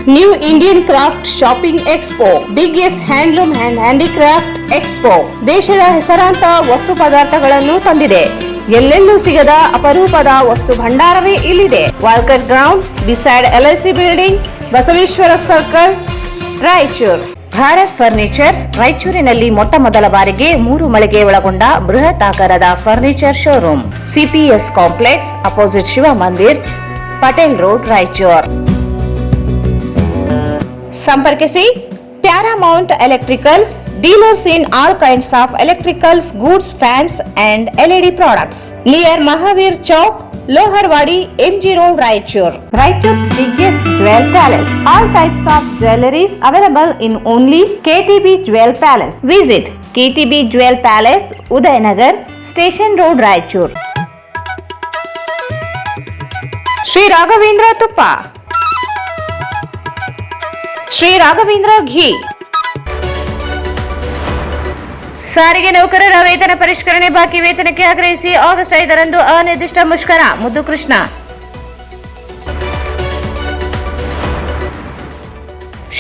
New Indian Craft Shopping Expo, biggest handloom and handicraft expo. ದೇಶದ ಹೆಸರಾಂತ ವಸ್ತು ಪದಾರ್ಥಗಳನ್ನು ತಂದಿದೆ. ಎಲ್ಲೆಲ್ಲೂ ಸಿಗದ ಅಪರೂಪದ ವಸ್ತು ಭಂಡಾರವೇ ಇಲ್ಲಿದೆ. Walker ground, beside LIC building, Basaveshwara circle, Raichur. Bharat furnitures ರಾಯಚೂರಿನಲ್ಲಿ ಮೊಟ್ಟ ಮೊದಲ ಬಾರಿಗೆ 3 ಮಳಿಗೆ ಒಳಗೊಂಡ ಬೃಹತ್ ಆಕಾರದ furniture showroom. CPS complex, opposite Shiva Mandir, Patel road, Raichur. ಸಂಪರ್ಕಿಸಿ Paramount electricals, dealers in all kinds of electricals goods, fans and LED products, near Mahavir Chowk, Loharwadi, MG road, Raichur. Raichur's biggest jewel palace. All types of jewelleries available in only KTB jewel palace. Visit KTB jewel palace, Udayanagar, station road, Raichur. Shri Raghavendra ತುಪ್ಪ, ಶ್ರೀ ರಾಘವೇಂದ್ರ ಘೀ. ಸಾರಿಗೆ ನೌಕರರ ವೇತನ ಪರಿಷ್ಕರಣೆ ಬಾಕಿ ವೇತನಕ್ಕೆ ಆಗ್ರಹಿಸಿ August 5ರಂದು ಅನಿರ್ದಿಷ್ಟ ಮುಷ್ಕರ. ಮುದ್ದು ಕೃಷ್ಣ.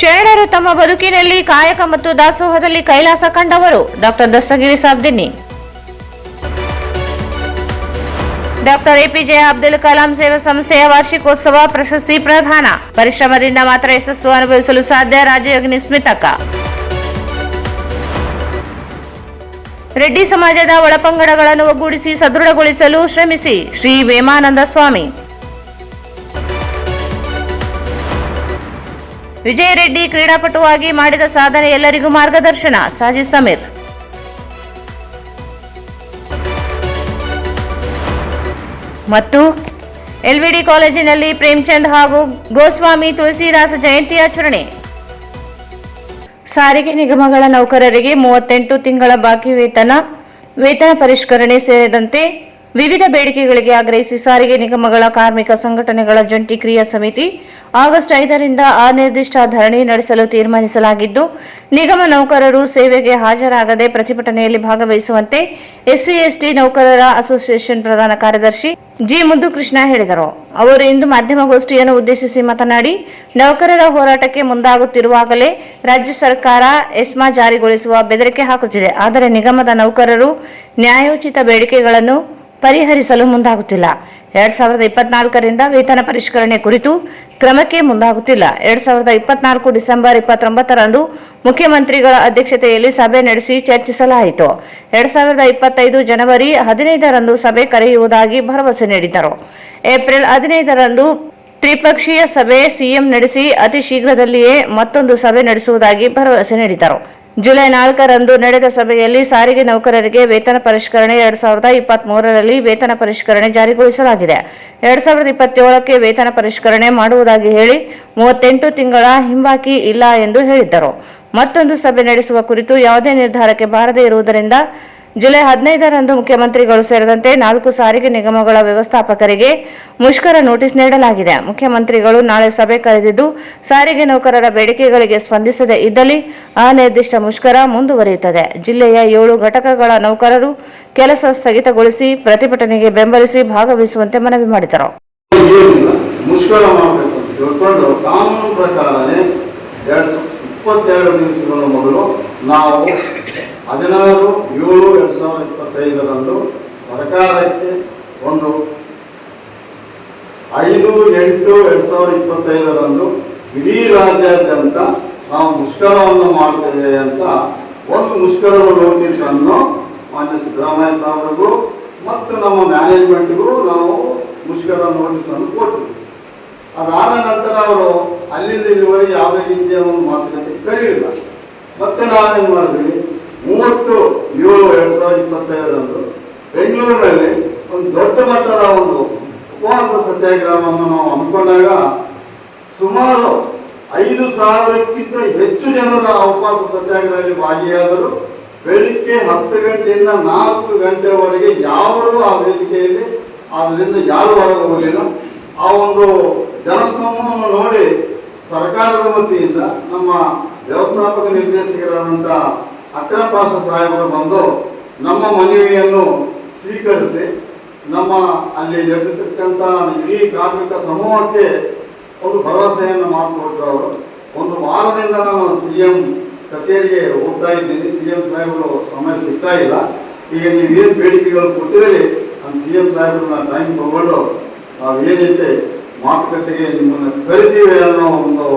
ಶರಣರು ತಮ್ಮ ಬದುಕಿನಲ್ಲಿ ಕಾಯಕ ಮತ್ತು ದಾಸೋಹದಲ್ಲಿ ಕೈಲಾಸ ಕಂಡವರು. Doctor Dastagiri Sabdinni. Doctor APJ Abdul Kalam ಸೇವಾ ಸಂಸ್ಥೆಯ ವಾರ್ಷಿಕೋತ್ಸವ ಪ್ರಶಸ್ತಿ ಪ್ರದಾನ. ಪರಿಶ್ರಮದಿಂದ ಮಾತ್ರ ಯಶಸ್ಸು ಅನುಭವಿಸಲು ಸಾಧ್ಯ. ರಾಜಯೋಗಿನಿ ಸ್ಮಿತಕ್ಕ. ರೆಡ್ಡಿ ಸಮಾಜದ ಒಳಪಂಗಡಗಳನ್ನು ಒಗ್ಗೂಡಿಸಿ ಸದೃಢಗೊಳಿಸಲು ಶ್ರಮಿಸಿ. ಶ್ರೀ ವೇಮಾನಂದ ಸ್ವಾಮಿ. ವಿಜಯ ರೆಡ್ಡಿ ಕ್ರೀಡಾಪಟುವಾಗಿ ಮಾಡಿದ ಸಾಧನೆ ಎಲ್ಲರಿಗೂ ಮಾರ್ಗದರ್ಶನ. ಸಾಜಿದ್ ಸಮೀರ್. ಮತ್ತು LVD ಕಾಲೇಜಿನಲ್ಲಿ ಪ್ರೇಮಚಂದ್ ಹಾಗೂ ಗೋಸ್ವಾಮಿ ತುಳಸಿದಾಸ ಜಯಂತಿ ಆಚರಣೆ. ಸಾರಿಗೆ ನಿಗಮಗಳ ನೌಕರರಿಗೆ 38 ತಿಂಗಳ ಬಾಕಿ ವೇತನ ಪರಿಷ್ಕರಣೆ ಸೇರಿದಂತೆ ವಿವಿಧ ಬೇಡಿಕೆಗಳಿಗೆ ಆಗ್ರಹಿಸಿ ಸಾರಿಗೆ ನಿಗಮಗಳ ಕಾರ್ಮಿಕ ಸಂಘಟನೆಗಳ ಜಂಟಿ ಕ್ರಿಯಾ ಸಮಿತಿ ಆಗಸ್ಟ್ 5ರಿಂದ ಅನಿರ್ದಿಷ್ಟ ಧರಣಿ ನಡೆಸಲು ತೀರ್ಮಾನಿಸಲಾಗಿದ್ದು, ನಿಗಮ ನೌಕರರು ಸೇವೆಗೆ ಹಾಜರಾಗದೆ ಪ್ರತಿಭಟನೆಯಲ್ಲಿ ಭಾಗವಹಿಸುವಂತೆ SC/ST ನೌಕರರ ಅಸೋಸಿಯೇಷನ್ ಪ್ರಧಾನ ಕಾರ್ಯದರ್ಶಿ ಜಿ ಮುದ್ದುಕೃಷ್ಣ ಹೇಳಿದರು. ಅವರು ಇಂದು ಮಾಧ್ಯಮಗೋಷ್ಠಿಯನ್ನು ಉದ್ದೇಶಿಸಿ ಮಾತನಾಡಿ, ನೌಕರರ ಹೋರಾಟಕ್ಕೆ ಮುಂದಾಗುತ್ತಿರುವಾಗಲೇ ರಾಜ್ಯ ಸರ್ಕಾರ ಎಸ್ಮಾ ಜಾರಿಗೊಳಿಸುವ ಬೆದರಿಕೆ ಹಾಕುತ್ತಿದೆ. ಆದರೆ ನಿಗಮದ ನೌಕರರು ನ್ಯಾಯೋಚಿತ ಬೇಡಿಕೆಗಳನ್ನು ಪರಿಹರಿಸಲು ಮುಂದಾಗುತ್ತಿಲ್ಲ. 2024ರಿಂದ ವೇತನ ಪರಿಷ್ಕರಣೆ ಕುರಿತು ಕ್ರಮಕ್ಕೆ ಮುಂದಾಗುತ್ತಿಲ್ಲ. 2024 ಡಿಸೆಂಬರ್ 29ರಂದು ಮುಖ್ಯಮಂತ್ರಿಗಳ ಅಧ್ಯಕ್ಷತೆಯಲ್ಲಿ ಸಭೆ ನಡೆಸಿ ಚರ್ಚಿಸಲಾಯಿತು. 2025 ಜನವರಿ 15ರಂದು ಸಭೆ ಕರೆಯುವುದಾಗಿ ಭರವಸೆ ನೀಡಿದರು. ಏಪ್ರಿಲ್ 15ರಂದು ತ್ರಿಪಕ್ಷೀಯ ಸಭೆ CM ನಡೆಸಿ ಅತಿ ಶೀಘ್ರದಲ್ಲಿಯೇ ಮತ್ತೊಂದು ಸಭೆ ನಡೆಸುವುದಾಗಿ ಭರವಸೆ ನೀಡಿದರು. ಜುಲೈ 4ರಂದು ನಡೆದ ಸಭೆಯಲ್ಲಿ ಸಾರಿಗೆ ನೌಕರರಿಗೆ ವೇತನ ಪರಿಷ್ಕರಣೆ 2023ರಲ್ಲಿ ವೇತನ ಪರಿಷ್ಕರಣೆ ಜಾರಿಗೊಳಿಸಲಾಗಿದೆ. 2027ಕ್ಕೆ ವೇತನ ಪರಿಷ್ಕರಣೆ ಮಾಡುವುದಾಗಿ ಹೇಳಿ 38 ತಿಂಗಳ ಹಿಂಬಾಕಿ ಇಲ್ಲ ಎಂದು ಹೇಳಿದ್ದರು. ಮತ್ತೊಂದು ಸಭೆ ನಡೆಸುವ ಕುರಿತು ಯಾವುದೇ ನಿರ್ಧಾರಕ್ಕೆ ಬಾರದೇ ಇರುವುದರಿಂದ ಜುಲೈ 15ರಂದು ಮುಖ್ಯಮಂತ್ರಿಗಳು ಸೇರಿದಂತೆ 4 ಸಾರಿಗೆ ನಿಗಮಗಳ ವ್ಯವಸ್ಥಾಪಕರಿಗೆ ಮುಷ್ಕರ ನೋಟಿಸ್ ನೀಡಲಾಗಿದೆ. ಮುಖ್ಯಮಂತ್ರಿಗಳು ನಾಳೆ ಸಭೆ ಕರೆದಿದ್ದು, ಸಾರಿಗೆ ನೌಕರರ ಬೇಡಿಕೆಗಳಿಗೆ ಸ್ಪಂದಿಸದೇ ಇದ್ದಲ್ಲಿ ಅನಿರ್ದಿಷ್ಟ ಮುಷ್ಕರ ಮುಂದುವರಿಯುತ್ತದೆ. ಜಿಲ್ಲೆಯ 7 ಘಟಕಗಳ ನೌಕರರು ಕೆಲಸ ಸ್ಥಗಿತಗೊಳಿಸಿ ಪ್ರತಿಭಟನೆಗೆ ಬೆಂಬಲಿಸಿ ಭಾಗವಹಿಸುವಂತೆ ಮನವಿ ಮಾಡಿದರು. ಮುಷ್ಕರ ಮಾಡಬೇಕು ತಿಳ್ಕೊಂಡು ಕಾನೂನು ಪ್ರಕಾರನೇ 22 ದಿವಸಗಳ ಮೊದಲು ನಾವು 16/7/2025ರಂದು ಸರ್ಕಾರಕ್ಕೆ ಒಂದು 5/8/2025ರಂದು ಇಡೀ ರಾಜ್ಯಾದ್ಯಂತ ನಾವು ಮುಷ್ಕರವನ್ನು ಮಾಡ್ತೇವೆ ಅಂತ ಒಂದು ಮುಷ್ಕರದ ನೋಟಿಸ್ ಅನ್ನು ಮಾನ್ಯ ಸಿದ್ದರಾಮಯ್ಯ ಸಾಹೇಬರಿಗೂ ಮತ್ತು ನಮ್ಮ ಮ್ಯಾನೇಜ್ಮೆಂಟ್ಗೂ ನಾವು ಮುಷ್ಕರ ನೋಟಿಸ್ ಅನ್ನು ಕೊಟ್ಟಿವಿ. ಅದಾದ ನಂತರ ಅವರು ಅಲ್ಲಿಂದ ಇಲ್ಲಿವರೆಗೆ ಯಾವುದೇ ರೀತಿಯ ಒಂದು ಮಾತುಕತೆ ಕರೆಯಲಿಲ್ಲ. ಮತ್ತೆ ನಾವೇನು ಮಾಡಿದ್ವಿ, 30/7/2025ರಂದು ಬೆಂಗಳೂರಿನಲ್ಲಿ ಒಂದು ದೊಡ್ಡ ಮಟ್ಟದ ಒಂದು ಉಪವಾಸ ಸತ್ಯಾಗ್ರಹವನ್ನು ನಾವು ಹಮ್ಮಿಕೊಂಡಾಗ ಸುಮಾರು 5,000ಕ್ಕಿಂತ ಹೆಚ್ಚು ಜನರು ಆ ಉಪವಾಸ ಸತ್ಯಾಗ್ರಹದಲ್ಲಿ ಭಾಗಿಯಾದರು. ಬೆಳಿಗ್ಗೆ 10 ಗಂಟೆಯಿಂದ 4 ಗಂಟೆವರೆಗೆ ಯಾರು ಆ ವೇದಿಕೆಯಲ್ಲಿ ಅದರಿಂದ ಯಾರು ಹೊರಗೆ ಹೋಗಲಿಲ್ಲ. ಆ ಒಂದು ಜನಸ್ತಂಭವನ್ನು ನೋಡಿ ಸರ್ಕಾರದ ವತಿಯಿಂದ ನಮ್ಮ ವ್ಯವಸ್ಥಾಪಕ ನಿರ್ದೇಶಕರಾದಂಥ ಅಕ್ರಮ್ ಪಾಷಾ ಸಾಹೇಬರು ಬಂದು ನಮ್ಮ ಮನವಿಯನ್ನು ಸ್ವೀಕರಿಸಿ ನಮ್ಮ ಅಲ್ಲಿ ನಡೆದಿರ್ತಕ್ಕಂಥ ಇಡೀ ಕಾರ್ಮಿಕ ಸಮೂಹಕ್ಕೆ ಒಂದು ಭರವಸೆಯನ್ನು ಮಾತು ಕೊಟ್ಟರು ಅವರು. ಒಂದು ವಾರದಿಂದ ನಾನು CM ಕಚೇರಿಗೆ ಹೋಗ್ತಾ ಇದ್ದೀನಿ. CM ಸಾಹೇಬರು ಸಮಯ ಸಿಗ್ತಾ ಇಲ್ಲ. ಈಗ ನೀವು ಏನು ಬೇಡಿಕೆಗಳು ಕೊಟ್ಟಿದ್ದೀರಿ ನಾನು CM ಸಾಹೇಬ್ರನ್ನ ಟೈಮ್ ತಗೊಂಡು ನಾವು ಏನೈತೆ ಮಾತುಕತೆಗೆ ನಿಮ್ಮನ್ನು ಕರಿತೀವಿ ಅನ್ನೋ ಒಂದು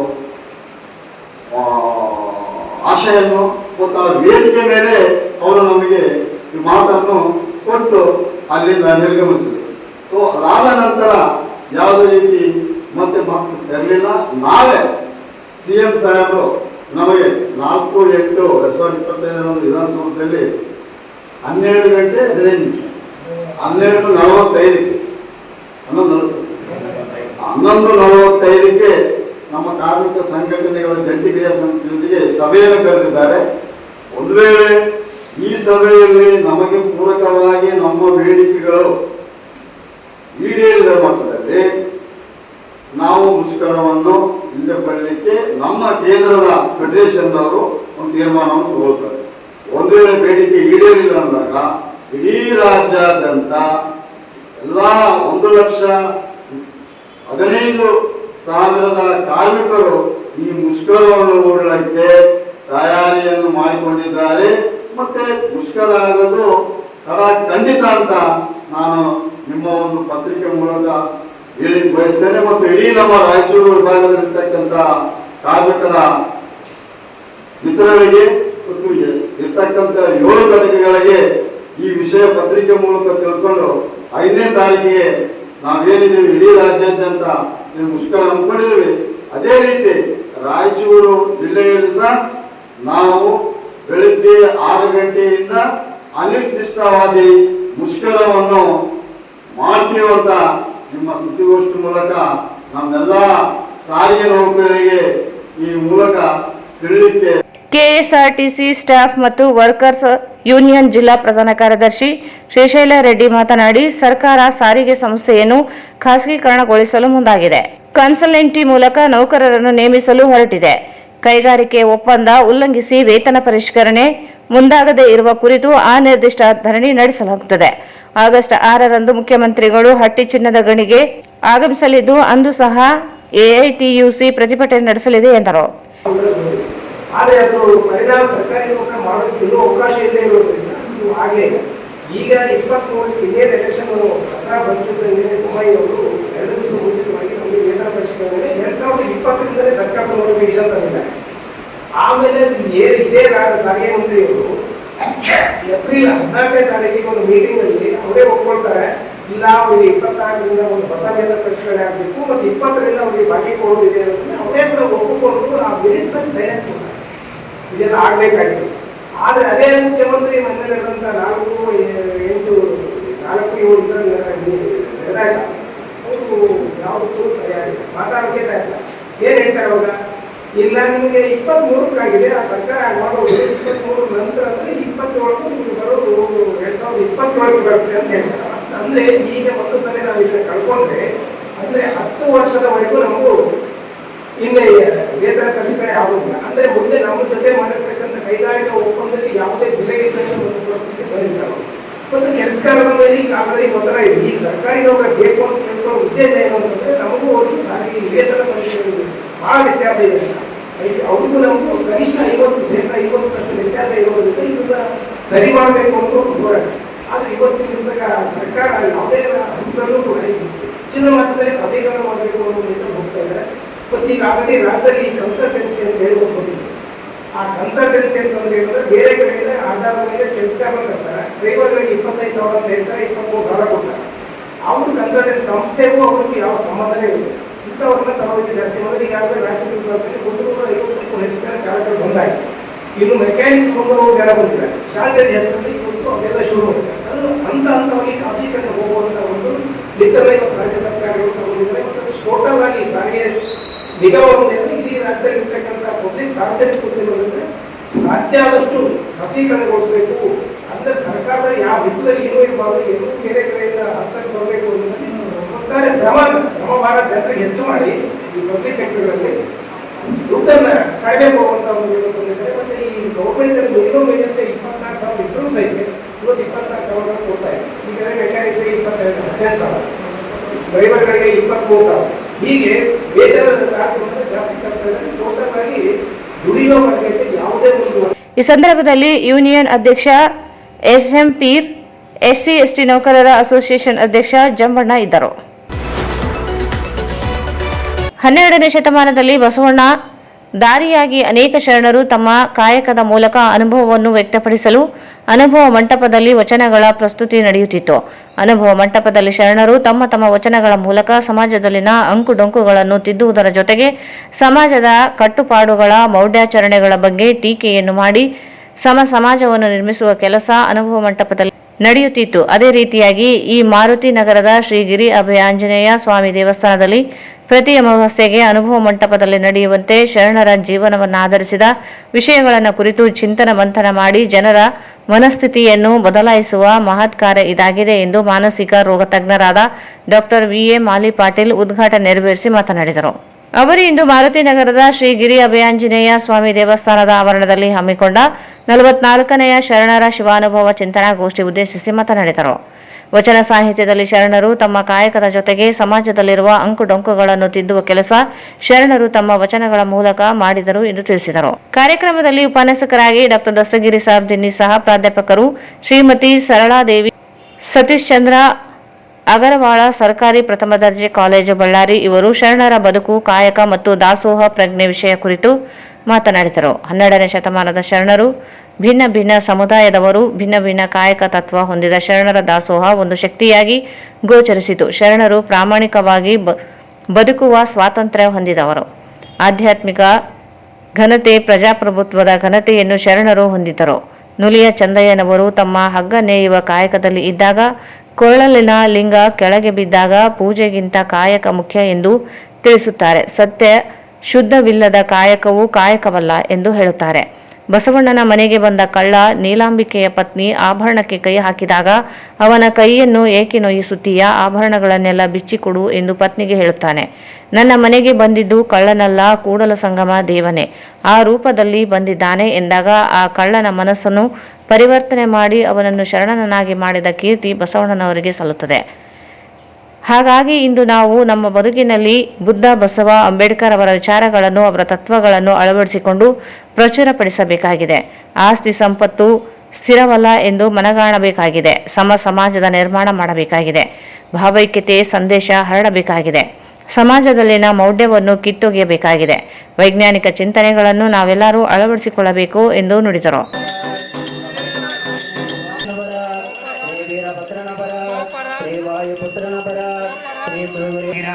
ಆಶೆಯನ್ನು ಮತ್ತು ಆ ವೇದಿಕೆ ಮೇಲೆ ಅವರು ನಮಗೆ ಈ ಮಾತನ್ನು ಕೊಟ್ಟು ಅಲ್ಲಿಂದ ನಿರ್ಗಮಿಸಿದರು. ಸೊ ಅದಾದ ನಂತರ ಯಾವುದೇ ರೀತಿ ಮತ್ತೆ ಮಾತು ಇರಲಿಲ್ಲ. ನಾಳೆ CM ಸಾಹೇಬರು ನಮಗೆ 4/8/2025 ವಿಧಾನಸೌಧದಲ್ಲಿ 12 ಗಂಟೆ 12:45 11:45ಕ್ಕೆ ನಮ್ಮ ಕಾರ್ಮಿಕ ಸಂಘಟನೆಗಳ ಜಂಟಿ ಕ್ರಿಯಾ ಸಮಿತಿಯೊಂದಿಗೆ ಸಭೆಯನ್ನು ಕರೆದಿದ್ದಾರೆ. ಒಂದು ವೇಳೆ ಈ ಸಭೆಯಲ್ಲಿ ನಮಗೆ ಪೂರಕವಾಗಿ ನಮ್ಮ ಬೇಡಿಕೆಗಳು ಈಡೇರಿದ ಮಟ್ಟದಲ್ಲಿ ನಾವು ಮುಷ್ಕರವನ್ನು ಹಿಂದೆಪಡಲಿಕ್ಕೆ ನಮ್ಮ ಕೇಂದ್ರದ ಫೆಡರೇಷನ್ದವರು ಒಂದು ತೀರ್ಮಾನವನ್ನು ತಗೊಳ್ತಾರೆ. ಒಂದು ವೇಳೆ ಬೇಡಿಕೆ ಈಡೇರಿಲ್ಲ ಅಂದಾಗ ಇಡೀ ರಾಜ್ಯಾದ್ಯಂತ ಎಲ್ಲ 1,15,000 ಕಾರ್ಮಿಕರು ಈ ಮುಷ್ಕರವನ್ನು ಹೂಡಲಿಕ್ಕೆ ತಯಾರಿಯನ್ನು ಮಾಡಿಕೊಂಡಿದ್ದಾರೆ. ಮತ್ತೆ ಮುಷ್ಕರ ಆಗೋದು ಖಂಡಿತ ಅಂತ ನಾನು ನಿಮ್ಮ ಒಂದು ಪತ್ರಿಕೆ ಮೂಲಕ ಹೇಳಿ ಬಯಸ್ತೇನೆ. ಮತ್ತು ಇಡೀ ನಮ್ಮ ರಾಯಚೂರು ವಿಭಾಗದಲ್ಲಿರ್ತಕ್ಕಂಥ ಕಾರ್ಮಿಕರ ಮಿತ್ರರಿಗೆ ಮತ್ತು ಇರ್ತಕ್ಕಂಥ 7 ಘಟಕಗಳಿಗೆ ಈ ವಿಷಯ ಪತ್ರಿಕೆ ಮೂಲಕ ತಿಳ್ಕೊಂಡು 5ನೇ ತಾರೀಕಿಗೆ ನಾವೇನಿದ್ದೀವಿ ಇಡೀ ರಾಜ್ಯಾದ್ಯಂತ ಮುಷ್ಕರ ಹಮ್ಮಿಕೊಂಡಿದ್ದೀವಿ. ಅದೇ ರೀತಿ ರಾಯಚೂರು ಜಿಲ್ಲೆಯಲ್ಲಿ ಸಹ ನಾವು ಬೆಳಿಗ್ಗೆ 6 ಗಂಟೆಯಿಂದ ಅನಿರ್ದಿಷ್ಟವಾದಿ ಮುಷ್ಕರವನ್ನು ಮಾಡ್ತೀವಂತ ನಿಮ್ಮ ಸುದ್ದಿಗೋಷ್ಠಿ ಮೂಲಕ ನಮ್ಮೆಲ್ಲ ಸಾರಿಗೆ ನೌಕರರಿಗೆ ಈ ಮೂಲಕ ತಿಳಿಲಿಕ್ಕೆ ಕೆಎಸ್ಆರ್ಟಿಸಿ ಸ್ಟಾಫ್ ಮತ್ತು ವರ್ಕರ್ಸ್ ಯೂನಿಯನ್ ಜಿಲ್ಲಾ ಪ್ರಧಾನ ಕಾರ್ಯದರ್ಶಿ ಶ್ರೀಶೈಲ ರೆಡ್ಡಿ ಮಾತನಾಡಿ, ಸರ್ಕಾರ ಸಾರಿಗೆ ಸಂಸ್ಥೆಯನ್ನು ಖಾಸಗೀಕರಣಗೊಳಿಸಲು ಮುಂದಾಗಿದೆ. ಕನ್ಸಲ್ಟೆನ್ಸಿ ಮೂಲಕ ನೌಕರರನ್ನು ನೇಮಿಸಲು ಹೊರಟಿದೆ. ಕೈಗಾರಿಕೆ ಒಪ್ಪಂದ ಉಲ್ಲಂಘಿಸಿ ವೇತನ ಪರಿಷ್ಕರಣೆ ಮುಂದಾಗದೇ ಇರುವ ಕುರಿತು ಅನಿರ್ದಿಷ್ಟ ಧರಣಿ ನಡೆಸಲಾಗುತ್ತದೆ. ಆಗಸ್ಟ್ 6ರಂದು ಮುಖ್ಯಮಂತ್ರಿಗಳು ಹಟ್ಟಿ ಚಿನ್ನದ ಗಣಿಗೆ ಆಗಮಿಸಲಿದ್ದು ಅಂದು ಸಹ ಎಐಟಿಯುಸಿ ಪ್ರತಿಭಟನೆ ನಡೆಸಲಿದೆ ಎಂದರು. ಆದರೆ ಅದು ಪರಿಣಾಮ ಸರ್ಕಾರಿ ನೌಕರ ಮಾಡೋದಕ್ಕೆ ಇನ್ನೂ ಅವಕಾಶ ಇಲ್ಲದೆ ಇರೋದ್ರಿಂದ ಇದು ಆಗಲೇ ಇಲ್ಲ. ಈಗ 23 ಇನ್ನೇನು ಎಲೆಕ್ಷನ್ ಪತ್ರ ಬಂದಿದ್ದಂಗೆ ಬೊಮ್ಮಾಯಿಯವರು 2 ದಿವಸ ಮುಂಚಿತವಾಗಿ ನಮಗೆ ವೇತನ ಪರಿಷ್ಕರಣೆ 2020ರಿಂದಲೇ ಸರ್ಕಾರ ನೋಟಿಫಿಕೇಶನ್ ತಂದಿದ್ದಾರೆ. ಆಮೇಲೆ ಇದೇ ಸಾರಿಗೆ ಮಂತ್ರಿಯವರು ಏಪ್ರಿಲ್ 14ನೇ ತಾರೀಕಿಗೆ ಒಂದು ಮೀಟಿಂಗಲ್ಲಿ ಅವರೇ ಒಪ್ಕೊಳ್ತಾರೆ, ಇಲ್ಲ ಅವರಿಗೆ 24ರಿಂದ ಒಂದು ಹೊಸ ವೇತನ ಪರಿಷ್ಕರಣೆ ಆಗಬೇಕು ಮತ್ತು 20ರಿಂದ ಅವರಿಗೆ ಬಾಕಿ ಕೊಡೋದಿದೆ ಅನ್ನೋದನ್ನ ಅವರೇ ಕೂಡ ಒಪ್ಪಿಕೊಂಡು ಆ ಮಿನಿಟ್ಸ್ ಅಲ್ಲಿ ಸೈನ್ ಹಾಕ್ತಾರೆ. ಇದೆಲ್ಲ ಆಗಬೇಕಾಗಿತ್ತು. ಆದರೆ ಅದೇ ಮುಖ್ಯಮಂತ್ರಿ ಮೊನ್ನೆ ನಡೆದಂಥ 4-8-4-7 ಇದರ ನಡೆದಾಗ ಅವರು ಯಾವುದಕ್ಕೂ ತಯಾರಿಲ್ಲ, ಮಾತಾಡೋಕೆ ತಯಾರಿಲ್ಲ. ಏನು ಹೇಳ್ತಾರೆ ಅವಾಗ, ಇಲ್ಲ ನಿಮಗೆ 23ಕ್ಕಾಗಿದೆ ಆ ಸರ್ಕಾರ ಮಾಡೋದು 23 ನಂತರ ಅಂದರೆ 27ಕ್ಕೂ ನಿಮಗೆ ಬರೋದು 2027 ಬರುತ್ತೆ ಅಂತ ಹೇಳ್ತಾರೆ. ಅಂದರೆ ಈಗ ಒಂದು ಸಲ ನಾವು ಇದನ್ನು ಕಳ್ಕೊಂಡ್ರೆ ಅಂದರೆ 10 ವರ್ಷದವರೆಗೂ ನಮಗೂ ಇನ್ನೇ ವೇತನ ಪರಿಷ್ಕರಣೆ ಆಗೋದಿಲ್ಲ. ಅಂದರೆ ಮುಂದೆ ನಮ್ಮ ಜೊತೆ ಮಾಡಿರ್ತಕ್ಕಂಥ ಕೈಗಾರಿಕಾ ಒಪ್ಪಂದಕ್ಕೆ ಯಾವುದೇ ಬೆಲೆ ಇದ್ದಂಥ ಒಂದು ಪರಿಸ್ಥಿತಿ ಬಂದಿಲ್ಲ. ಮತ್ತು ಕೆಲಸಗಾರರ ಮೇಲೆ ಈಗ ಆಲ್ರೆಡಿ ಒತ್ತಡ ಇದೆ. ಈಗ ಸರ್ಕಾರಿ ನೌಕರ ಬೇಕು ಅಂತ ಕೇಳ್ಕೊಂಡು ಉದ್ದೇಶ ಏನು ಅಂತಂದರೆ ನಮಗೂ ಒಂದು ಸಾರಿಗೆ ವೇತನ ಪರಿಷ್ಕರಣೆ ಭಾಳ ವ್ಯತ್ಯಾಸ ಇದೆ. ಅವ್ರಿಗೂ ನಮಗೂ ಕನಿಷ್ಠ 50% ವ್ಯತ್ಯಾಸ ಇರೋದ್ರಿಂದ ಇದನ್ನ ಸರಿ ಮಾಡಬೇಕು ಅಂತ ಹೋರಾಟ. ಆದರೆ ಇವತ್ತಿನ ದಿವಸ ಸರ್ಕಾರ ಯಾವುದೇ ಹಂತದಲ್ಲೂ ಕೂಡ ಹೆಚ್ಚಿನ ಮಟ್ಟದಲ್ಲಿ ಖಾಸಗೀಕರಣ ಮಾಡಬೇಕು ಅನ್ನೋದರಿಂದ ಹೋಗ್ತಾ ಇದ್ದಾರೆ. ಮತ್ತು ಈಗ ಆಲ್ರೆಡಿ ರಾಜ್ಯದಲ್ಲಿ ಈ ಕನ್ಸಲ್ಟೆನ್ಸಿ ಅಂತ ಹೇಳ್ಕೊಂಡು ಬಂದಿದೆ. ಆ ಕನ್ಸಲ್ಟೆನ್ಸಿ ಅಂತಂದ್ರೆ ಏನಂದ್ರೆ ಬೇರೆ ಕಡೆಯಿಂದ ಆಧಾರದ ಮೇಲೆ ಕೆಲಸಗಾರನ ತರ್ತಾರೆ. ಡ್ರೈವರ್ಗಳಿಗೆ 25,000 ಅಂತ ಹೇಳ್ತಾರೆ, 23,000 ಕೊಡ್ತಾರೆ. ಅವ್ರ ಕನ್ಸಲ್ಟೆನ್ಸಿ ಸಂಸ್ಥೆಗೂ ಅವ್ರಿಗೂ ಯಾವ ಸಂಬಂಧನೇ ಇಲ್ಲ. ಇಂಥವ್ರನ್ನ ತಗೊಳ್ಳೋಕೆ ಜಾಸ್ತಿ ಮಾಡಿದ್ರೆ ಈಗಾಗಲೇ ರಾಜ್ಯದಲ್ಲಿ 350ಕ್ಕೂ ಹೆಚ್ಚು ಜನ ಚಾಲಕರು ಬಂದಾಯ್ತು. ಇನ್ನು ಮೆಕ್ಯಾನಿಕ್ಸ್ 300 ಜನ ಬಂದಿದ್ದಾರೆ. ಶಾರ್ಟೇಜ್ ಹೆಸರಲ್ಲಿ ಇವತ್ತು ಅದೆಲ್ಲ ಶುರು ಮಾಡಿದ್ದಾರೆ. ಅದು ಹಂತವಾಗಿ ಖಾಸಗೀಕರಣ ಹೋಗುವಂಥ ಒಂದು ನಿರ್ಧಾರ ರಾಜ್ಯ ಸರ್ಕಾರಗಳು ತಗೊಂಡಿದ್ದಾರೆ. ಮತ್ತು ಟೋಟಲ್ ಆಗಿ ಸಾರಿಗೆ ನಿಗಮವನ್ನು ಇಡೀ ರಾಜ್ಯದಲ್ಲಿ ಇರ್ತಕ್ಕಂಥ ಪಬ್ಲಿಕ್ ಸಾರ್ವಜನಿಕ ಉದ್ಯಮಗಳಿಂದ ಸಾಧ್ಯ ಆದಷ್ಟು ಖಾಸಗೀಕರಣಗೊಳಿಸಬೇಕು. ಅಂದರೆ ಸರ್ಕಾರದಲ್ಲಿ ಯಾವ ಹಿತದಲ್ಲಿ ಏನೂ ಇರಬಾರ್ದು, ಏನೂ ಬೇರೆ ಕಡೆಯಿಂದ ಹತ್ತಕ್ಕೆ ಬರಬೇಕು ಅನ್ನೋದನ್ನು ಒಟ್ಟಾರೆ ಶ್ರಮಭಾರ ಜನರಿಗೆ ಹೆಚ್ಚು ಮಾಡಿ ಈ ಪಬ್ಲಿಕ್ ಸೆಕ್ಟರ್ಗಳಲ್ಲಿ ದುಡ್ಡನ್ನು ಕಡಿಮೆ ಕೊಡುವಂಥ ಒಂದು ಬಂದಿದ್ದಾರೆ. ಮತ್ತು ಈ ಗೌರ್ಮೆಂಟಲ್ಲಿ ಮಿನಿಮಮ್ ವೇಜಸ್ 24,000 ಇದ್ರೂ ಸಹಿತ ಇವತ್ತು 24,000 ಕೊಡ್ತಾ ಇದೆ. ಈಗ ಮೆಕ್ಯಾನಿಕ್ಸ್ಗೆ 17,000, ಡ್ರೈವರ್ಗಳಿಗೆ 23,000. ಹೀಗೆ ವೇತನದ ಕಾರ್ಯಕ್ರಮ ಜಾಸ್ತಿ ಕರ್ತದೆ. ಟೋಟಲ್ ಆಗಿ ದುಡಿಯೋ ವರ್ಗಕ್ಕೆ ಯಾವುದೇ ಒಂದು. ಈ ಸಂದರ್ಭದಲ್ಲಿ ಯೂನಿಯನ್ ಅಧ್ಯಕ್ಷ SM ಪೀರ್, SC/ST ನೌಕರರ ಅಸೋಸಿಯೇಷನ್ ಅಧ್ಯಕ್ಷ ಜಂಬಣ್ಣ ಇದ್ದರು. 12ನೇ ಶತಮಾನದಲ್ಲಿ ಬಸವಣ್ಣ ದಾರಿಯಾಗಿ ಅನೇಕ ಶರಣರು ತಮ್ಮ ಕಾಯಕದ ಮೂಲಕ ಅನುಭವವನ್ನು ವ್ಯಕ್ತಪಡಿಸಲು ಅನುಭವ ಮಂಟಪದಲ್ಲಿ ವಚನಗಳ ಪ್ರಸ್ತುತಿ ನಡೆಯುತ್ತಿತ್ತು. ಅನುಭವ ಮಂಟಪದಲ್ಲಿ ಶರಣರು ತಮ್ಮ ತಮ್ಮ ವಚನಗಳ ಮೂಲಕ ಸಮಾಜದಲ್ಲಿನ ಅಂಕುಡೊಂಕುಗಳನ್ನು ತಿದ್ದುವುದರ ಜೊತೆಗೆ ಸಮಾಜದ ಕಟ್ಟುಪಾಡುಗಳ ಮೌಢ್ಯಾಚರಣೆಗಳ ಬಗ್ಗೆ ಟೀಕೆಯನ್ನು ಮಾಡಿ ಸಮಾಜವನ್ನು ನಿರ್ಮಿಸುವ ಕೆಲಸ ಅನುಭವ ಮಂಟಪದಲ್ಲಿ ನಡೆಯುತ್ತಿತ್ತು. ಅದೇ ರೀತಿಯಾಗಿ ಈ ಮಾರುತಿ ನಗರದ ಶ್ರೀ ಗಿರಿ ಅಭಯಾಂಜನೇಯ ಸ್ವಾಮಿ ದೇವಸ್ಥಾನದಲ್ಲಿ ಪ್ರತಿ ಅಮಾವಾಸ್ಯೆಗೆ ಅನುಭವ ಮಂಟಪದಲ್ಲಿ ನಡೆಯುವಂತೆ ಶರಣರ ಜೀವನವನ್ನಾಧರಿಸಿದ ವಿಷಯಗಳನ್ನು ಕುರಿತು ಚಿಂತನ ಮಂಥನ ಮಾಡಿ ಜನರ ಮನಸ್ಥಿತಿಯನ್ನು ಬದಲಾಯಿಸುವ ಮಹತ್ ಕಾರ್ಯ ಇದಾಗಿದೆ ಎಂದು ಮಾನಸಿಕ ರೋಗ ತಜ್ಞರಾದ ಡಾಕ್ಟರ್ VA ಮಾಲಿ ಪಾಟೀಲ್ ಉದ್ಘಾಟನೆ ನೆರವೇರಿಸಿ ಮಾತನಾಡಿದರು. ಅವರು ಇಂದು ಮಾರುತಿ ನಗರದ ಶ್ರೀ ಗಿರಿ ಅಭಯಾಂಜನೇಯ ಸ್ವಾಮಿ ದೇವಸ್ಥಾನದ ಆವರಣದಲ್ಲಿ ಹಮ್ಮಿಕೊಂಡ 44ನೆಯ ಶರಣರ ಶಿವಾನುಭವ ಚಿಂತನಾಗೋಷ್ಠಿ ಉದ್ದೇಶಿಸಿ ಮಾತನಾಡಿದರು. ವಚನ ಸಾಹಿತ್ಯದಲ್ಲಿ ಶರಣರು ತಮ್ಮ ಕಾಯಕದ ಜೊತೆಗೆ ಸಮಾಜದಲ್ಲಿರುವ ಅಂಕುಡೊಂಕುಗಳನ್ನು ತಿದ್ದುವ ಕೆಲಸ ಶರಣರು ತಮ್ಮ ವಚನಗಳ ಮೂಲಕ ಮಾಡಿದರು ಎಂದು ತಿಳಿಸಿದರು. ಕಾರ್ಯಕ್ರಮದಲ್ಲಿ ಉಪನ್ಯಾಸಕರಾಗಿ ಡಾಕ್ಟರ್ ದಸ್ತಗಿರಿ ಸಾಬ್ ದಿನ್ನಿ ಸಹ ಪ್ರಾಧ್ಯಾಪಕರು ಶ್ರೀಮತಿ ಸರಳಾದೇವಿ, ಸತೀಶ್ ಚಂದ್ರ ಅಗರವಾಳ ಸರ್ಕಾರಿ ಪ್ರಥಮ ದರ್ಜೆ ಕಾಲೇಜು ಬಳ್ಳಾರಿ ಇವರು ಶರಣರ ಬದುಕು, ಕಾಯಕ ಮತ್ತು ದಾಸೋಹ ಪ್ರಜ್ಞೆ ವಿಷಯ ಕುರಿತು ಮಾತನಾಡಿದರು. 12ನೇ ಶತಮಾನದ ಶರಣರು ಭಿನ್ನ ಭಿನ್ನ ಸಮುದಾಯದವರು, ಭಿನ್ನ ಭಿನ್ನ ಕಾಯಕ ತತ್ವ ಹೊಂದಿದ ಶರಣರ ದಾಸೋಹ ಒಂದು ಶಕ್ತಿಯಾಗಿ ಗೋಚರಿಸಿತು. ಶರಣರು ಪ್ರಾಮಾಣಿಕವಾಗಿ ಬದುಕುವ ಸ್ವಾತಂತ್ರ್ಯ ಹೊಂದಿದವರು. ಆಧ್ಯಾತ್ಮಿಕ ಘನತೆ, ಪ್ರಜಾಪ್ರಭುತ್ವದ ಘನತೆಯನ್ನು ಶರಣರು ಹೊಂದಿದ್ದರು. ನುಲಿಯ ಚಂದಯ್ಯನವರು ತಮ್ಮ ಹಗ್ಗ ನೇಯುವ ಕಾಯಕದಲ್ಲಿ ಇದ್ದಾಗ ಕೊಳ್ಳಲಿನ ಲಿಂಗ ಕೆಳಗೆ ಬಿದ್ದಾಗ ಪೂಜೆಗಿಂತ ಕಾಯಕ ಮುಖ್ಯ ಎಂದು ತಿಳಿಸುತ್ತಾರೆ. ಸತ್ಯ ಶುದ್ಧವಿಲ್ಲದ ಕಾಯಕವು ಕಾಯಕವಲ್ಲ ಎಂದು ಹೇಳುತ್ತಾರೆ. ಬಸವಣ್ಣನ ಮನೆಗೆ ಬಂದ ಕಳ್ಳ ನೀಲಾಂಬಿಕೆಯ ಪತ್ನಿ ಆಭರಣಕ್ಕೆ ಕೈ ಹಾಕಿದಾಗ ಅವನ ಕೈಯನ್ನು ಏಕೆ ನೋಯಿಸುತ್ತೀಯಾ, ಆಭರಣಗಳನ್ನೆಲ್ಲ ಬಿಚ್ಚಿಕೊಡು ಎಂದು ಪತ್ನಿಗೆ ಹೇಳುತ್ತಾನೆ. ನನ್ನ ಮನೆಗೆ ಬಂದಿದ್ದು ಕಳ್ಳನಲ್ಲ, ಕೂಡಲ ಸಂಗಮ ದೇವನೇ ಆ ರೂಪದಲ್ಲಿ ಬಂದಿದ್ದಾನೆ ಎಂದಾಗ ಆ ಕಳ್ಳನ ಮನಸ್ಸನ್ನು ಪರಿವರ್ತನೆ ಮಾಡಿ ಅವನನ್ನು ಶರಣನನ್ನಾಗಿ ಮಾಡಿದ ಕೀರ್ತಿ ಬಸವಣ್ಣನವರಿಗೆ ಸಲ್ಲುತ್ತದೆ. ಹಾಗಾಗಿ ಇಂದು ನಾವು ನಮ್ಮ ಬದುಕಿನಲ್ಲಿ ಬುದ್ಧ, ಬಸವ, ಅಂಬೇಡ್ಕರ್ ಅವರ ವಿಚಾರಗಳನ್ನು, ಅವರ ತತ್ವಗಳನ್ನು ಅಳವಡಿಸಿಕೊಂಡು ಪ್ರಚುರಪಡಿಸಬೇಕಾಗಿದೆ. ಆಸ್ತಿ ಸಂಪತ್ತು ಸ್ಥಿರವಲ್ಲ ಎಂದು ಮನಗಾಣಬೇಕಾಗಿದೆ. ಸಮಾಜದ ನಿರ್ಮಾಣ ಮಾಡಬೇಕಾಗಿದೆ. ಭಾವೈಕ್ಯತೆ ಸಂದೇಶ ಹರಡಬೇಕಾಗಿದೆ. ಸಮಾಜದಲ್ಲಿನ ಮೌಢ್ಯವನ್ನು ಕಿತ್ತೊಗೆಯಬೇಕಾಗಿದೆ. ವೈಜ್ಞಾನಿಕ ಚಿಂತನೆಗಳನ್ನು ನಾವೆಲ್ಲರೂ ಅಳವಡಿಸಿಕೊಳ್ಳಬೇಕು ಎಂದು ನುಡಿದರು.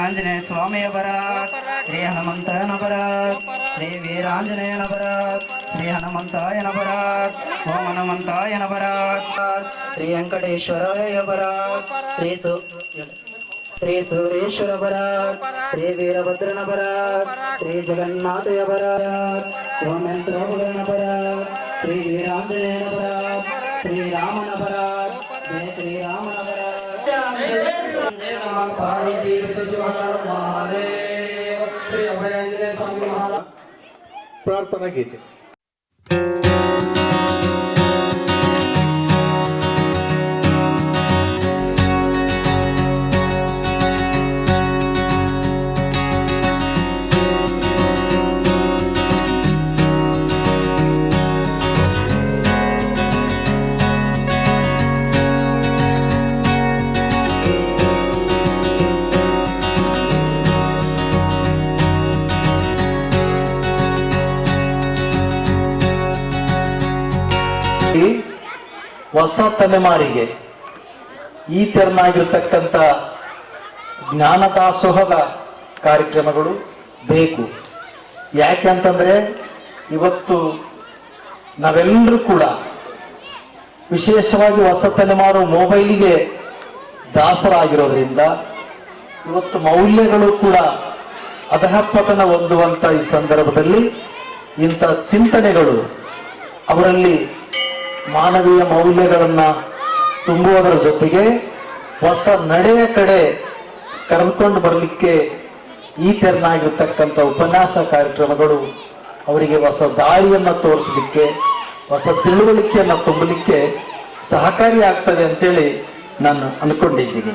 ಆಂಜನೇಯ ಸ್ವಾಮಿಯ ಬರ, ಶ್ರೀ ಹನುಮಂತನ ಬರ, ಶ್ರೀ ವೀರಾಂಜನೇಯನ ಬರ, ಶ್ರೀ ಹನುಮಂತಾಯನ ಬರ, ಓಂ ಹನುಮಂತಾಯನ ಬರ, ಶ್ರೀ ವೆಂಕಟೇಶ್ವರಯ ಬರ, ಶ್ರೀ ಸೂರೇಶ್ವರ ಬರ, ಶ್ರೀ ವೀರಭದ್ರನ ಬರ, ಶ್ರೀ ಜಗನ್ನಾಥಯ ಬರ, ಸೋಮೇಶ್ವರನ ಬರ, ಶ್ರೀ ವೀರಾಂಜನೇಯನ ಬರ, ಶ್ರೀರಾಮನ ಬರ, ಜಯ ಶ್ರೀರಾಮನ ಬರ. ಪ್ರಾರ್ಥನಾ ಗೀತೆ. ಹೊಸ ತಲೆಮಾರಿಗೆ ಈ ತೆರನಾಗಿರ್ತಕ್ಕಂಥ ಜ್ಞಾನದಾಸೋಹದ ಕಾರ್ಯಕ್ರಮಗಳು ಬೇಕು. ಯಾಕೆ ಅಂತಂದ್ರೆ ಇವತ್ತು ನಾವೆಲ್ಲರೂ ಕೂಡ ವಿಶೇಷವಾಗಿ ಹೊಸ ತಲೆಮಾರು ಮೊಬೈಲಿಗೆ ದಾಸರಾಗಿರೋದ್ರಿಂದ ಇವತ್ತು ಮೌಲ್ಯಗಳು ಕೂಡ ಅಧಃಪತನ ಹೊಂದುವಂತ ಈ ಸಂದರ್ಭದಲ್ಲಿ ಇಂಥ ಚಿಂತನೆಗಳು ಅವರಲ್ಲಿ ಮಾನವೀಯ ಮೌಲ್ಯಗಳನ್ನು ತುಂಬುವುದರ ಜೊತೆಗೆ ಹೊಸ ನಡೆಯ ಕಡೆ ಕರೆದುಕೊಂಡು ಬರಲಿಕ್ಕೆ ಈ ತೆರನಾಗಿರ್ತಕ್ಕಂಥ ಉಪನ್ಯಾಸ ಕಾರ್ಯಕ್ರಮಗಳು ಅವರಿಗೆ ಹೊಸ ದಾರಿಯನ್ನು ತೋರಿಸಲಿಕ್ಕೆ, ಹೊಸ ತಿಳುವಳಿಕೆಯನ್ನು ತುಂಬಲಿಕ್ಕೆ ಸಹಕಾರಿಯಾಗ್ತದೆ ಅಂತೇಳಿ ನಾನು ಅನ್ಕೊಂಡಿದ್ದೀನಿ.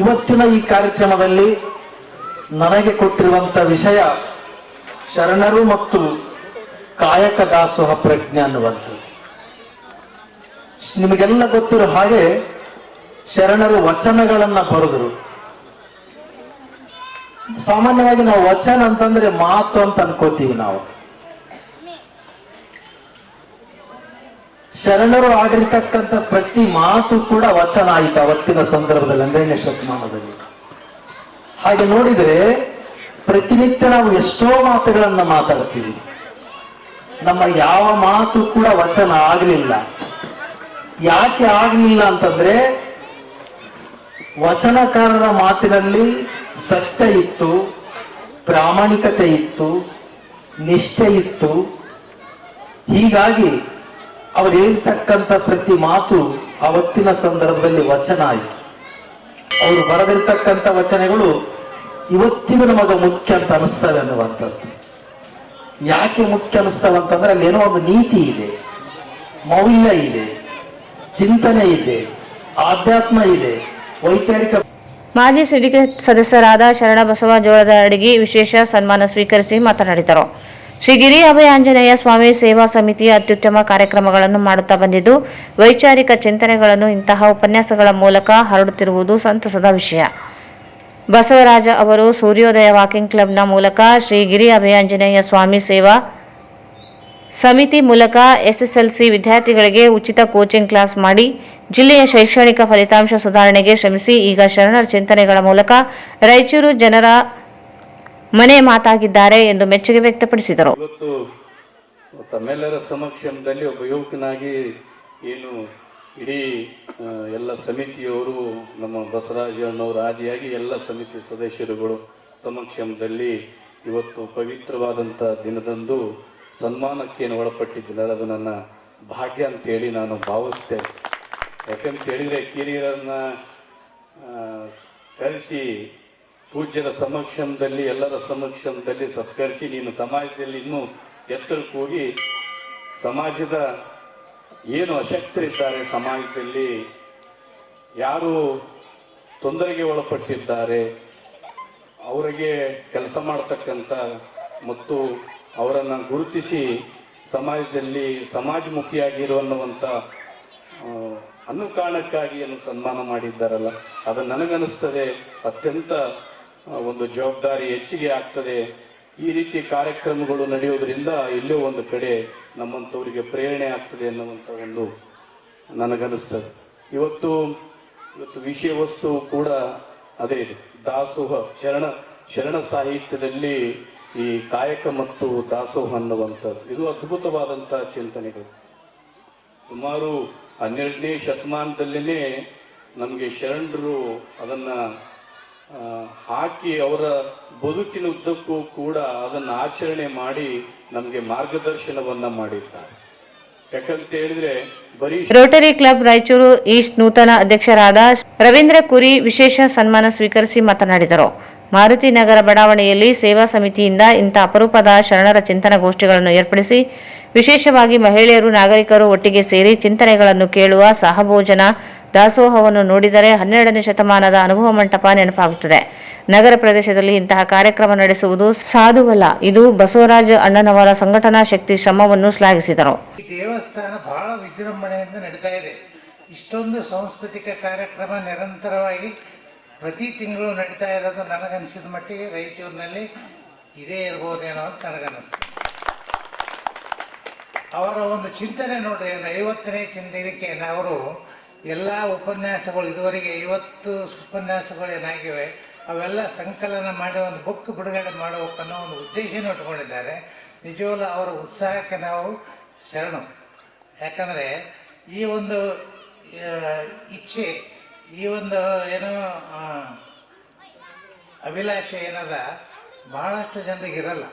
ಇವತ್ತಿನ ಈ ಕಾರ್ಯಕ್ರಮದಲ್ಲಿ ನನಗೆ ಕೊಟ್ಟಿರುವಂತ ವಿಷಯ ಶರಣರು ಮತ್ತು ಕಾಯಕ ದಾಸೋಹ ಪ್ರಜ್ಞೆ ಅನ್ನುವಂಥದ್ದು. ನಿಮಗೆಲ್ಲ ಗೊತ್ತಿರೋ ಹಾಗೆ ಶರಣರು ವಚನಗಳನ್ನ ಬರೆದರು. ಸಾಮಾನ್ಯವಾಗಿ ನಾವು ವಚನ ಅಂತಂದ್ರೆ ಮಾತು ಅಂತ ಅನ್ಕೋತೀವಿ ನಾವು. ಶರಣರು ಆಡಿರ್ತಕ್ಕಂಥ ಪ್ರತಿ ಮಾತು ಕೂಡ ವಚನ ಆಯಿತು ಅವತ್ತಿನ ಸಂದರ್ಭದಲ್ಲಿ, 12ನೇ ಶತಮಾನದಲ್ಲಿ. ಹಾಗೆ ನೋಡಿದ್ರೆ ಪ್ರತಿನಿತ್ಯ ನಾವು ಎಷ್ಟೋ ಮಾತುಗಳನ್ನ ಮಾತಾಡ್ತೀವಿ, ನಮ್ಮ ಯಾವ ಮಾತು ಕೂಡ ವಚನ ಆಗಲಿಲ್ಲ. ಯಾಕೆ ಆಗಲಿಲ್ಲ ಅಂತಂದ್ರೆ ವಚನಕಾರರ ಮಾತಿನಲ್ಲಿ ಸತ್ಯ ಇತ್ತು, ಪ್ರಾಮಾಣಿಕತೆ ಇತ್ತು, ನಿಷ್ಠೆ ಇತ್ತು. ಹೀಗಾಗಿ ಅವರು ಹೇಳ್ತಕ್ಕಂಥ ಪ್ರತಿ ಮಾತು ಅವತ್ತಿನ ಸಂದರ್ಭದಲ್ಲಿ ವಚನ ಆಯಿತು. ಅವರು ಬರೆದಿರ್ತಕ್ಕಂಥ ವಚನಗಳು ಇವತ್ತಿಗೂ ನಮಗೆ ಮುಖ್ಯ ಅಂತ ಅನಿಸ್ತವೆ ಅನ್ನುವಂಥದ್ದು. ಯಾಕೆ ಮುಖ್ಯ ಅನಿಸ್ತವೆ ಅಂತಂದ್ರೆ ಅಲ್ಲಿ ಏನೋ ಒಂದು ನೀತಿ ಇದೆ, ಮೌಲ್ಯ ಇದೆ, ಚಿಂತನೆ ಇದೆ, ಆಧ್ಯಾತ್ಮ ಇದೆ, ವೈಚಾರಿಕ. ಮಾಜಿ ಸಿಂಡಿಕೇಟ್ ಸದಸ್ಯರಾದ ಶರಣಬಸವ ಜೋಳದ ಅಡಗಿ ವಿಶೇಷ ಸನ್ಮಾನ ಸ್ವೀಕರಿಸಿ ಮಾತನಾಡಿದರು. ಶ್ರೀ ಗಿರಿ ಅಭಯ ಆಂಜನೇಯ ಸ್ವಾಮಿ ಸೇವಾ ಸಮಿತಿಯ ಅತ್ಯುತ್ತಮ ಕಾರ್ಯಕ್ರಮಗಳನ್ನು ಮಾಡುತ್ತಾ ಬಂದಿದ್ದು, ವೈಚಾರಿಕ ಚಿಂತನೆಗಳನ್ನು ಇಂತಹ ಉಪನ್ಯಾಸಗಳ ಮೂಲಕ ಹರಡುತ್ತಿರುವುದು ಸಂತಸದ ವಿಷಯ. ಬಸವರಾಜ ಅವರು ಸೂರ್ಯೋದಯ ವಾಕಿಂಗ್ ಕ್ಲಬ್ನ ಮೂಲಕ ಶ್ರೀ ಗಿರಿ ಅಭಯಾಂಜನೇಯ ಸ್ವಾಮಿ ಸೇವಾ ಸಮಿತಿ ಮೂಲಕ SSLC ವಿದ್ಯಾರ್ಥಿಗಳಿಗೆ ಉಚಿತ ಕೋಚಿಂಗ್ ಕ್ಲಾಸ್ ಮಾಡಿ ಜಿಲ್ಲೆಯ ಶೈಕ್ಷಣಿಕ ಫಲಿತಾಂಶ ಸುಧಾರಣೆಗೆ ಶ್ರಮಿಸಿ ಈಗ ಶರಣರ ಚಿಂತನೆಗಳ ಮೂಲಕ ರಾಯಚೂರು ಜನರ ಮನೆ ಮಾತಾಗಿದ್ದಾರೆ ಎಂದು ಮೆಚ್ಚುಗೆ ವ್ಯಕ್ತಪಡಿಸಿದರು. ಇವತ್ತು ತಮ್ಮೆಲ್ಲರ ಸಮಕ್ಷಮದಲ್ಲಿ ಒಬ್ಬ ಯುವಕನಾಗಿ ಏನು ಇಡೀ ಎಲ್ಲ ಸಮಿತಿಯವರು, ನಮ್ಮ ಬಸವರಾಜನವರು ಆದಿಯಾಗಿ ಎಲ್ಲ ಸಮಿತಿ ಸದಸ್ಯರುಗಳು ಸಮಕ್ಷಮದಲ್ಲಿ ಇವತ್ತು ಪವಿತ್ರವಾದಂಥ ದಿನದಂದು ಸನ್ಮಾನಕ್ಕೆ ಒಳಪಟ್ಟಿದ್ದಿಲ್ಲ. ಅದು ನನ್ನ ಭಾಗ್ಯ ಅಂತೇಳಿ ನಾನು ಭಾವಿಸ್ತೇನೆ. ಯಾಕಂತ ಹೇಳಿದರೆ ಕಿರಿಯರನ್ನ ಕರೆಸಿ ಪೂಜ್ಯರ ಸಮಕ್ಷಮದಲ್ಲಿ, ಎಲ್ಲರ ಸಮಕ್ಷಮದಲ್ಲಿ ಸತ್ಕರಿಸಿ ನೀನು ಸಮಾಜದಲ್ಲಿ ಇನ್ನೂ ಎತ್ತರಕ್ಕೆ ಹೋಗಿ ಸಮಾಜದ ಏನು ಅಶಕ್ತರಿದ್ದಾರೆ, ಸಮಾಜದಲ್ಲಿ ಯಾರು ತೊಂದರೆಗೆ ಒಳಪಟ್ಟಿದ್ದಾರೆ ಅವರಿಗೆ ಕೆಲಸ ಮಾಡತಕ್ಕಂಥ ಮತ್ತು ಅವರನ್ನು ಗುರುತಿಸಿ ಸಮಾಜದಲ್ಲಿ ಸಮಾಜಮುಖಿಯಾಗಿರು ಅನ್ನುವಂಥ ಅನುಕಾರಣಕ್ಕಾಗಿ ಏನು ಸನ್ಮಾನ ಮಾಡಿದ್ದಾರಲ್ಲ, ಅದು ನನಗನ್ನಿಸ್ತದೆ ಅತ್ಯಂತ ಒಂದು ಜವಾಬ್ದಾರಿ ಹೆಚ್ಚಿಗೆ ಆಗ್ತದೆ. ಈ ರೀತಿ ಕಾರ್ಯಕ್ರಮಗಳು ನಡೆಯೋದ್ರಿಂದ ಎಲ್ಲೋ ಒಂದು ಕಡೆ ನಮ್ಮಂಥವರಿಗೆ ಪ್ರೇರಣೆ ಆಗ್ತದೆ ಅನ್ನುವಂಥ ಒಂದು ನನಗನ್ನಿಸ್ತದೆ. ಇವತ್ತು ವಿಷಯ ವಸ್ತು ಕೂಡ ಅದೇ ಇದೆ, ದಾಸೋಹ. ಶರಣ ಸಾಹಿತ್ಯದಲ್ಲಿ ಈ ಕಾಯಕ ಮತ್ತು ದಾಸೋಹ ಅನ್ನುವಂಥದ್ದು ಇದು ಅದ್ಭುತವಾದಂಥ ಚಿಂತನೆಗಳು. ಸುಮಾರು 12ನೇ ಶತಮಾನದಲ್ಲೇ ನಮಗೆ ಶರಣರು ಅದನ್ನು ಹಾಕಿ ಅವರ ಬದುಕಿನ ಉದ್ದಕ್ಕೂ ಕೂಡ ಅದನ್ನು ಆಚರಣೆ ಮಾಡಿ ನಮಗೆ ಮಾರ್ಗದರ್ಶನವನ್ನ ಮಾಡಿದ್ದಾರೆ. ಯಾಕಂತ ಹೇಳಿದ್ರೆ ಬರೀ ರೋಟರಿ ಕ್ಲಬ್ ರಾಯಚೂರು ಈಸ್ಟ್ ನೂತನ ಅಧ್ಯಕ್ಷರಾದ ರವೀಂದ್ರ ಕುರಿ ವಿಶೇಷ ಸನ್ಮಾನ ಸ್ವೀಕರಿಸಿ ಮಾತನಾಡಿದರು. ಮಾರುತಿ ನಗರ ಬಡಾವಣೆಯಲ್ಲಿ ಸೇವಾ ಸಮಿತಿಯಿಂದ ಇಂಥ ಅಪರೂಪದ ಶರಣರ ಚಿಂತನ ಗೋಷ್ಠಿಗಳನ್ನು ಏರ್ಪಡಿಸಿ ವಿಶೇಷವಾಗಿ ಮಹಿಳೆಯರು, ನಾಗರಿಕರು ಒಟ್ಟಿಗೆ ಸೇರಿ ಚಿಂತನೆಗಳನ್ನು ಕೇಳುವ ಸಹಭೋಜನ ದಾಸೋಹವನ್ನು ನೋಡಿದರೆ 12ನೇ ಶತಮಾನದ ಅನುಭವ ಮಂಟಪ ನೆನಪಾಗುತ್ತದೆ. ನಗರ ಪ್ರದೇಶದಲ್ಲಿ ಇಂತಹ ಕಾರ್ಯಕ್ರಮ ನಡೆಸುವುದು ಸಾಧುವಲ್ಲ. ಇದು ಬಸವರಾಜ ಅಣ್ಣನವರ ಸಂಘಟನಾ ಶಕ್ತಿ ಶ್ರಮವನ್ನು ಶ್ಲಾಘಿಸಿದರು. ಈ ದೇವಸ್ಥಾನ ಬಹಳ ವಿಜೃಂಭಣೆಯಿಂದ ನಡೀತಾ ಇದೆ. ಇಷ್ಟೊಂದು ಸಾಂಸ್ಕೃತಿಕ ಕಾರ್ಯಕ್ರಮ ನಿರಂತರವಾಗಿ ಪ್ರತಿ ತಿಂಗಳು ನಡೀತಾ ಇರೋದು ನನಗನ್ಸಿದ ಮಟ್ಟಿಗೆ ರಾಯಚೂರಿನಲ್ಲಿ ಇದೇ ಇರ್ಬೋದೇನೋ ಅಂತ ನನಗನ್ನಿಸ್ತು. ಅವರ ಒಂದು ಚಿಂತನೆ ನೋಡ್ರಿ, 50ನೇ ಚಿಂತನೆಗೆ ಅವರು ಎಲ್ಲ ಉಪನ್ಯಾಸಗಳು ಇದುವರೆಗೆ 50 ಉಪನ್ಯಾಸಗಳು ಏನಾಗಿವೆ ಅವೆಲ್ಲ ಸಂಕಲನ ಮಾಡಿ ಒಂದು ಬುಕ್ ಬಿಡುಗಡೆ ಮಾಡಬೇಕನ್ನೋ ಒಂದು ಉದ್ದೇಶನ ಇಟ್ಕೊಂಡಿದ್ದಾರೆ. ನಿಜವಲ್ಲ ಅವರ ಉತ್ಸಾಹಕ್ಕೆ ನಾವು ಶರಣು. ಯಾಕಂದರೆ ಈ ಒಂದು ಇಚ್ಛೆ, ಈ ಒಂದು ಏನೋ ಅಭಿಲಾಷೆ ಏನದ ಭಾಳಷ್ಟು ಜನರಿಗೆ ಇರಲ್ಲ.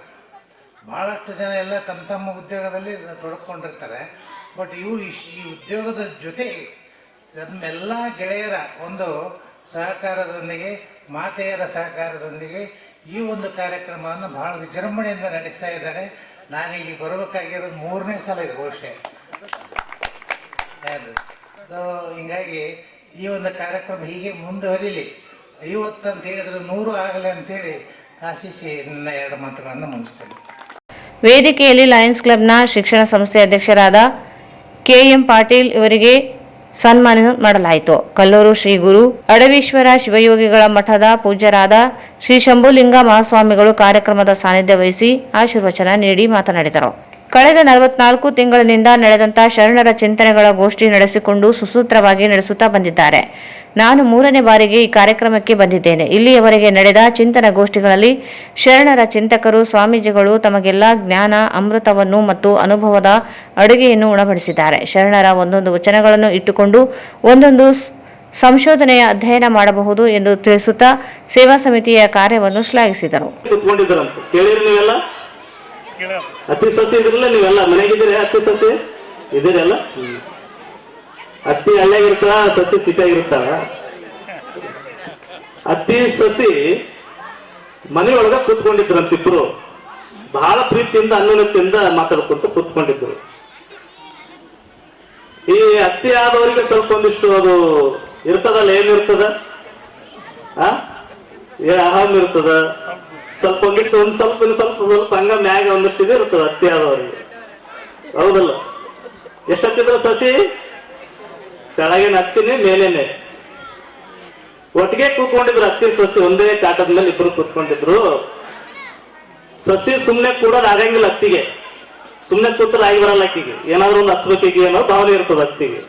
ಭಾಳಷ್ಟು ಜನ ಎಲ್ಲ ತಮ್ಮ ತಮ್ಮ ಉದ್ಯೋಗದಲ್ಲಿ ತೊಡಕೊಂಡಿರ್ತಾರೆ. ಬಟ್ ಈ ಉದ್ಯೋಗದ ಜೊತೆ ನಮ್ಮೆಲ್ಲ ಗೆಳೆಯರ ಒಂದು ಸಹಕಾರದೊಂದಿಗೆ, ಮಾತೆಯರ ಸಹಕಾರದೊಂದಿಗೆ ಈ ಒಂದು ಕಾರ್ಯಕ್ರಮವನ್ನು ಭಾಳ ವಿಜೃಂಭಣೆಯಿಂದ ನಡೆಸ್ತಾ ಇದ್ದಾರೆ. ನಾನೀಗ ಬರಬೇಕಾಗಿರೋದು 3ನೇ ಸಲ ಇದು ಬಹುಶಃ. ಹಿಂಗಾಗಿ ಈ ಒಂದು ಕಾರ್ಯಕ್ರಮ ಹೀಗೆ ಮುಂದುವರಿಲಿ. 50 ಅಂತ ಹೇಳಿದ್ರೆ 100 ಆಗಲಿ ಅಂತೇಳಿ ಆಶಿಸಿ ನನ್ನ 2 ಮಾತುಗಳನ್ನು ಮುಗಿಸ್ತೇನೆ. ವೇದಿಕೆಯಲ್ಲಿ ಲಯನ್ಸ್ ಕ್ಲಬ್ನ ಶಿಕ್ಷಣ ಸಂಸ್ಥೆ ಅಧ್ಯಕ್ಷರಾದ KM ಪಾಟೀಲ್ ಇವರಿಗೆ ಸನ್ಮಾನ ಮಾಡಲಾಯಿತು. ಕಲ್ಲೂರು ಶ್ರೀ ಗುರು ಅಡವೀಶ್ವರ ಶಿವಯೋಗಿಗಳ ಮಠದ ಪೂಜ್ಯರಾದ ಶ್ರೀ ಶಂಭುಲಿಂಗ ಮಹಾಸ್ವಾಮಿಗಳು ಕಾರ್ಯಕ್ರಮದ ಸಾನ್ನಿಧ್ಯ ವಹಿಸಿ ಆಶೀರ್ವಚನ ನೀಡಿ ಮಾತನಾಡಿದರು. ಕಳೆದ 44 ತಿಂಗಳಿನಿಂದ ನಡೆದಂಥ ಶರಣರ ಚಿಂತನೆಗಳ ಗೋಷ್ಠಿ ನಡೆಸಿಕೊಂಡು ಸುಸೂತ್ರವಾಗಿ ನಡೆಸುತ್ತಾ ಬಂದಿದ್ದಾರೆ. ನಾನು 3ನೇ ಬಾರಿಗೆ ಈ ಕಾರ್ಯಕ್ರಮಕ್ಕೆ ಬಂದಿದ್ದೇನೆ. ಇಲ್ಲಿಯವರೆಗೆ ನಡೆದ ಚಿಂತನ ಗೋಷ್ಠಿಗಳಲ್ಲಿ ಶರಣರ ಚಿಂತಕರು ಸ್ವಾಮೀಜಿಗಳು ತಮಗೆಲ್ಲ ಜ್ಞಾನ ಅಮೃತವನ್ನು ಮತ್ತು ಅನುಭವದ ಅಡುಗೆಯನ್ನು ಉಣಬಡಿಸಿದ್ದಾರೆ. ಶರಣರ ಒಂದೊಂದು ವಚನಗಳನ್ನು ಇಟ್ಟುಕೊಂಡು ಒಂದೊಂದು ಸಂಶೋಧನೆಯ ಅಧ್ಯಯನ ಮಾಡಬಹುದು ಎಂದು ತಿಳಿಸುತ್ತಾ ಸೇವಾ ಸಮಿತಿಯ ಕಾರ್ಯವನ್ನು ಶ್ಲಾಘಿಸಿದರು. ಹತ್ತಿ ಸಸಿ ಇದ್ರಲ್ಲ, ನೀವೆಲ್ಲ ಮನೆಗಿದ್ದೀರಿ? ಹತ್ತಿ ಸಸಿ ಇದೀರಲ್ಲ? ಹತ್ತಿ ಹಳ್ಳಿಯಾಗಿರ್ತಾವ, ಸಸಿ ಸಿಟಿಯಾಗಿರ್ತಾವ. ಹತ್ತಿ ಸಸಿ ಮನೆಯೊಳಗ ಕೂತ್ಕೊಂಡಿದ್ರಂತಿಬ್ರು, ಬಹಳ ಪ್ರೀತಿಯಿಂದ ಅನ್ಯೋನ್ಯತೆಯಿಂದ ಮಾತಾಡ್ಕೊಂತ ಕೂತ್ಕೊಂಡಿದ್ರು. ಈ ಹತ್ತಿ ಆದವರಿಗೆ ಸ್ವಲ್ಪ ಒಂದಿಷ್ಟು ಅದು ಇರ್ತದಲ್ಲ, ಏನಿರ್ತದ ಅಹಂ ಇರ್ತದ, ಸ್ವಲ್ಪ ಒಂದಿಷ್ಟು ಸ್ವಲ್ಪ ಹಂಗ ಮ್ಯಾಗ ಒಂದಿಷ್ಟು ಇದು ಇರ್ತದ ಹತ್ತಿ ಆದವರಿಗೆ. ಹೌದಲ್ಲ? ಎಷ್ಟು ಹತ್ತಿದ್ರು ಸಸಿ? ಕೆಳಗಿನ ಹತ್ತಿನೇ ಮೇಲೇನೆ ಒಟ್ಟಿಗೆ ಕೂತ್ಕೊಂಡಿದ್ರು. ಹತ್ತಿ ಸಸಿ ಒಂದೇ ಕಾಟದ ಮೇಲೆ ಇಬ್ರು ಕೂತ್ಕೊಂಡಿದ್ರು. ಸಸಿ ಸುಮ್ನೆ ಕೂಡೋದು ಆಗಂಗಿಲ್ಲ ಹತ್ತಿಗೆ. ಸುಮ್ನೆ ಕೂತ್ರ ಆಗಿ ಬರಲ್ಲ ಅಕ್ಕಿಗೆ, ಏನಾದ್ರು ಒಂದು ಹಚ್ಬೇಕಿಗೆ ಏನೋ ಭಾವನೆ ಇರ್ತದ ಹತ್ತಿಗೆ.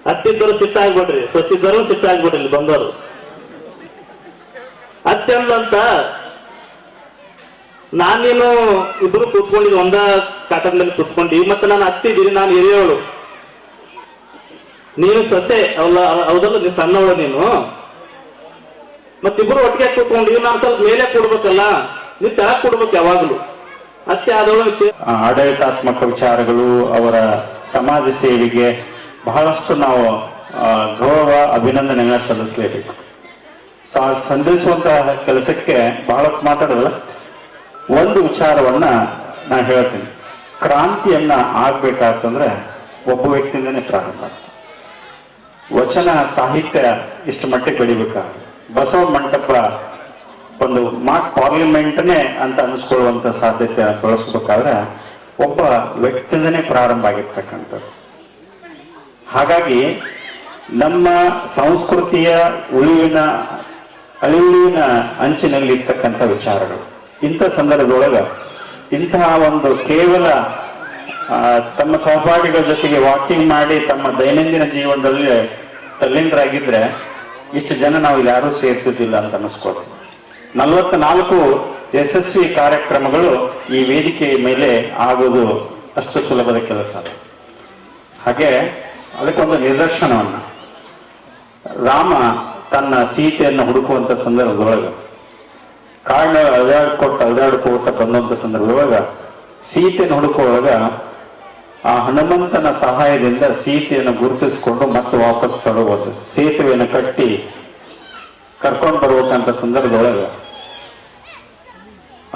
ಹತ್ತಿದ್ದರು ಸಿಟ್ಟಾಗ್ಬಿಡ್ರಿ, ಸಸಿದ್ದರು ಸಿಟ್ಟಾಗ್ಬಿಡ್ರಿ ಇಲ್ಲಿ ಬಂದವರು. ಹತ್ತಿ ಅಂದಂತ ನಾನೇನು ಇಬ್ರು ಕೂತ್ಕೊಂಡಿದ್ದು ಒಂದ ಕಾಟದ ಮೇಲೆ ಕೂತ್ಕೊಂಡಿ. ಮತ್ತೆ ನಾನು ಹತ್ತಿದ್ದೀನಿ, ನಾನು ಹಿರಿಯವಳು, ನೀನು ಸೊಸೆ ಹೌದಲ್ಲ, ನೀನು ಸಣ್ಣವಳು ನೀನು. ಮತ್ತಿಬ್ರು ಒಟ್ಟಿಗೆ ಕೂತ್ಕೊಂಡು ನಾನು ಸ್ವಲ್ಪ ಮೇಲೆ ಕೊಡ್ಬೇಕಲ್ಲ, ನೀನ್ ತೆಳಗ್ ಕೊಡ್ಬೇಕು ಯಾವಾಗ್ಲೂ. ಅಷ್ಟೇ ಆದವಳು ಆಡಳಿತಾತ್ಮಕ ವಿಚಾರಗಳು, ಅವರ ಸಮಾಜ ಸೇವೆಗೆ ಬಹಳಷ್ಟು ನಾವು ಗೌರವ ಅಭಿನಂದನೆಗಳನ್ನ ಸಲ್ಲಿಸಲೇಬೇಕು. ಸಂಧಿಸುವಂತಹ ಕೆಲಸಕ್ಕೆ ಬಹಳ ಮಾತಾಡಲ್ಲ. ಒಂದು ವಿಚಾರವನ್ನ ನಾನು ಹೇಳ್ತೀನಿ. ಕ್ರಾಂತಿಯನ್ನ ಆಗ್ಬೇಕಾತಂದ್ರೆ ಒಬ್ಬ ವ್ಯಕ್ತಿಯಿಂದನೇ ಪ್ರಾರಂಭ. ವಚನ ಸಾಹಿತ್ಯ ಇಷ್ಟು ಮಟ್ಟಿಗೆ ಬೆಳಿಬೇಕಾಗುತ್ತೆ. ಬಸವ ಮಂಟಪ ಒಂದು ಮಾಕ್ ಪಾರ್ಲಿಮೆಂಟ್ನೇ ಅಂತ ಅನಿಸ್ಕೊಳ್ಳುವಂತ ಸಾಧ್ಯತೆ ಬೆಳೆಸಬೇಕಾದ್ರೆ ಒಬ್ಬ ವ್ಯಕ್ತಿಯಿಂದನೇ ಪ್ರಾರಂಭ ಆಗಿರ್ತಕ್ಕಂಥದ್ದು. ಹಾಗಾಗಿ ನಮ್ಮ ಸಂಸ್ಕೃತಿಯ ಅಳಿವಿನ ಅಂಚಿನಲ್ಲಿ ಇರ್ತಕ್ಕಂಥ ವಿಚಾರಗಳು ಇಂಥ ಸಂದರ್ಭದೊಳಗ ಇಂತಹ ಒಂದು ಕೇವಲ ತಮ್ಮ ಸಹಪಾಠಿಗಳ ಜೊತೆಗೆ ವಾಕಿಂಗ್ ಮಾಡಿ ತಮ್ಮ ದೈನಂದಿನ ಜೀವನದಲ್ಲಿ ತಲ್ಲೀನರಾಗಿದ್ರೆ ಇಷ್ಟು ಜನ ನಾವು ಇಲ್ಲಿ ಯಾರೂ ಸೇರ್ತಿದ್ದಿಲ್ಲ ಅಂತ ಅನಿಸ್ಕೊಳ್ತೀವಿ. 44 ಯಶಸ್ವಿ ಕಾರ್ಯಕ್ರಮಗಳು ಈ ವೇದಿಕೆಯ ಮೇಲೆ ಆಗೋದು ಅಷ್ಟು ಸುಲಭದ ಕೆಲಸ. ಹಾಗೆ ಅದಕ್ಕೊಂದು ನಿದರ್ಶನವನ್ನ, ರಾಮ ತನ್ನ ಸೀತೆಯನ್ನು ಹುಡುಕುವಂತ ಸಂದರ್ಭದೊಳಗೆ ಕಾಡಿನ ಅದಾಡ್ಕೋತ ಬಂದಂತ ಸಂದರ್ಭದೊಳಗ ಸೀತೆಯನ್ನು ಹುಡುಕುವಾಗ ಆ ಹನುಮಂತನ ಸಹಾಯದಿಂದ ಸೀತೆಯನ್ನು ಗುರುತಿಸಿಕೊಂಡು ಮತ್ತೆ ವಾಪಸ್ ತಡಬಹುದು, ಸೇತುವೆಯನ್ನು ಕಟ್ಟಿ ಕರ್ಕೊಂಡು ಬರ್ಬೇಕಂತ ಸಂದರ್ಭದೊಳಗ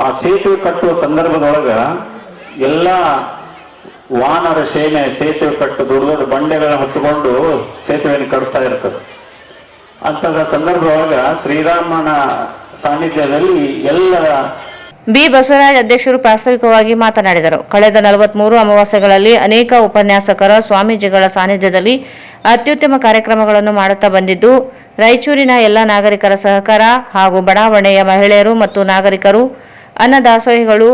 ಆ ಸೇತುವೆ ಕಟ್ಟುವ ಸಂದರ್ಭದೊಳಗ ಎಲ್ಲ ವಾನರ ಸೇನೆ ಸೇತುವೆ ಕಟ್ಟು ದೊಡ್ಡ ದೊಡ್ಡ ಬಂಡೆಗಳನ್ನ ಹೊತ್ತುಕೊಂಡು ಸೇತುವೆಯನ್ನು ಕಟ್ತಾ ಇರ್ತದೆ. ಅಂತದ ಸಂದರ್ಭದೊಳಗ ಶ್ರೀರಾಮನ ಸಾನ್ನಿಧ್ಯದಲ್ಲಿ ಎಲ್ಲರ ಬಿ ಬಸವರಾಜ್ ಅಧ್ಯಕ್ಷರು ಪ್ರಾಸ್ತಾವಿಕವಾಗಿ ಮಾತನಾಡಿದರು. ಕಳೆದ 43 ಅಮಾವಾಸ್ಯೆಗಳಲ್ಲಿ ಅನೇಕ ಉಪನ್ಯಾಸಕರ ಸ್ವಾಮೀಜಿಗಳ ಸಾನ್ನಿಧ್ಯದಲ್ಲಿ ಅತ್ಯುತ್ತಮ ಕಾರ್ಯಕ್ರಮಗಳನ್ನು ಮಾಡುತ್ತಾ ಬಂದಿದ್ದು, ರಾಯಚೂರಿನ ಎಲ್ಲ ನಾಗರಿಕರ ಸಹಕಾರ ಹಾಗೂ ಬಡಾವಣೆಯ ಮಹಿಳೆಯರು ಮತ್ತು ನಾಗರಿಕರು ಅನ್ನದಾಸೋಹಿಗಳು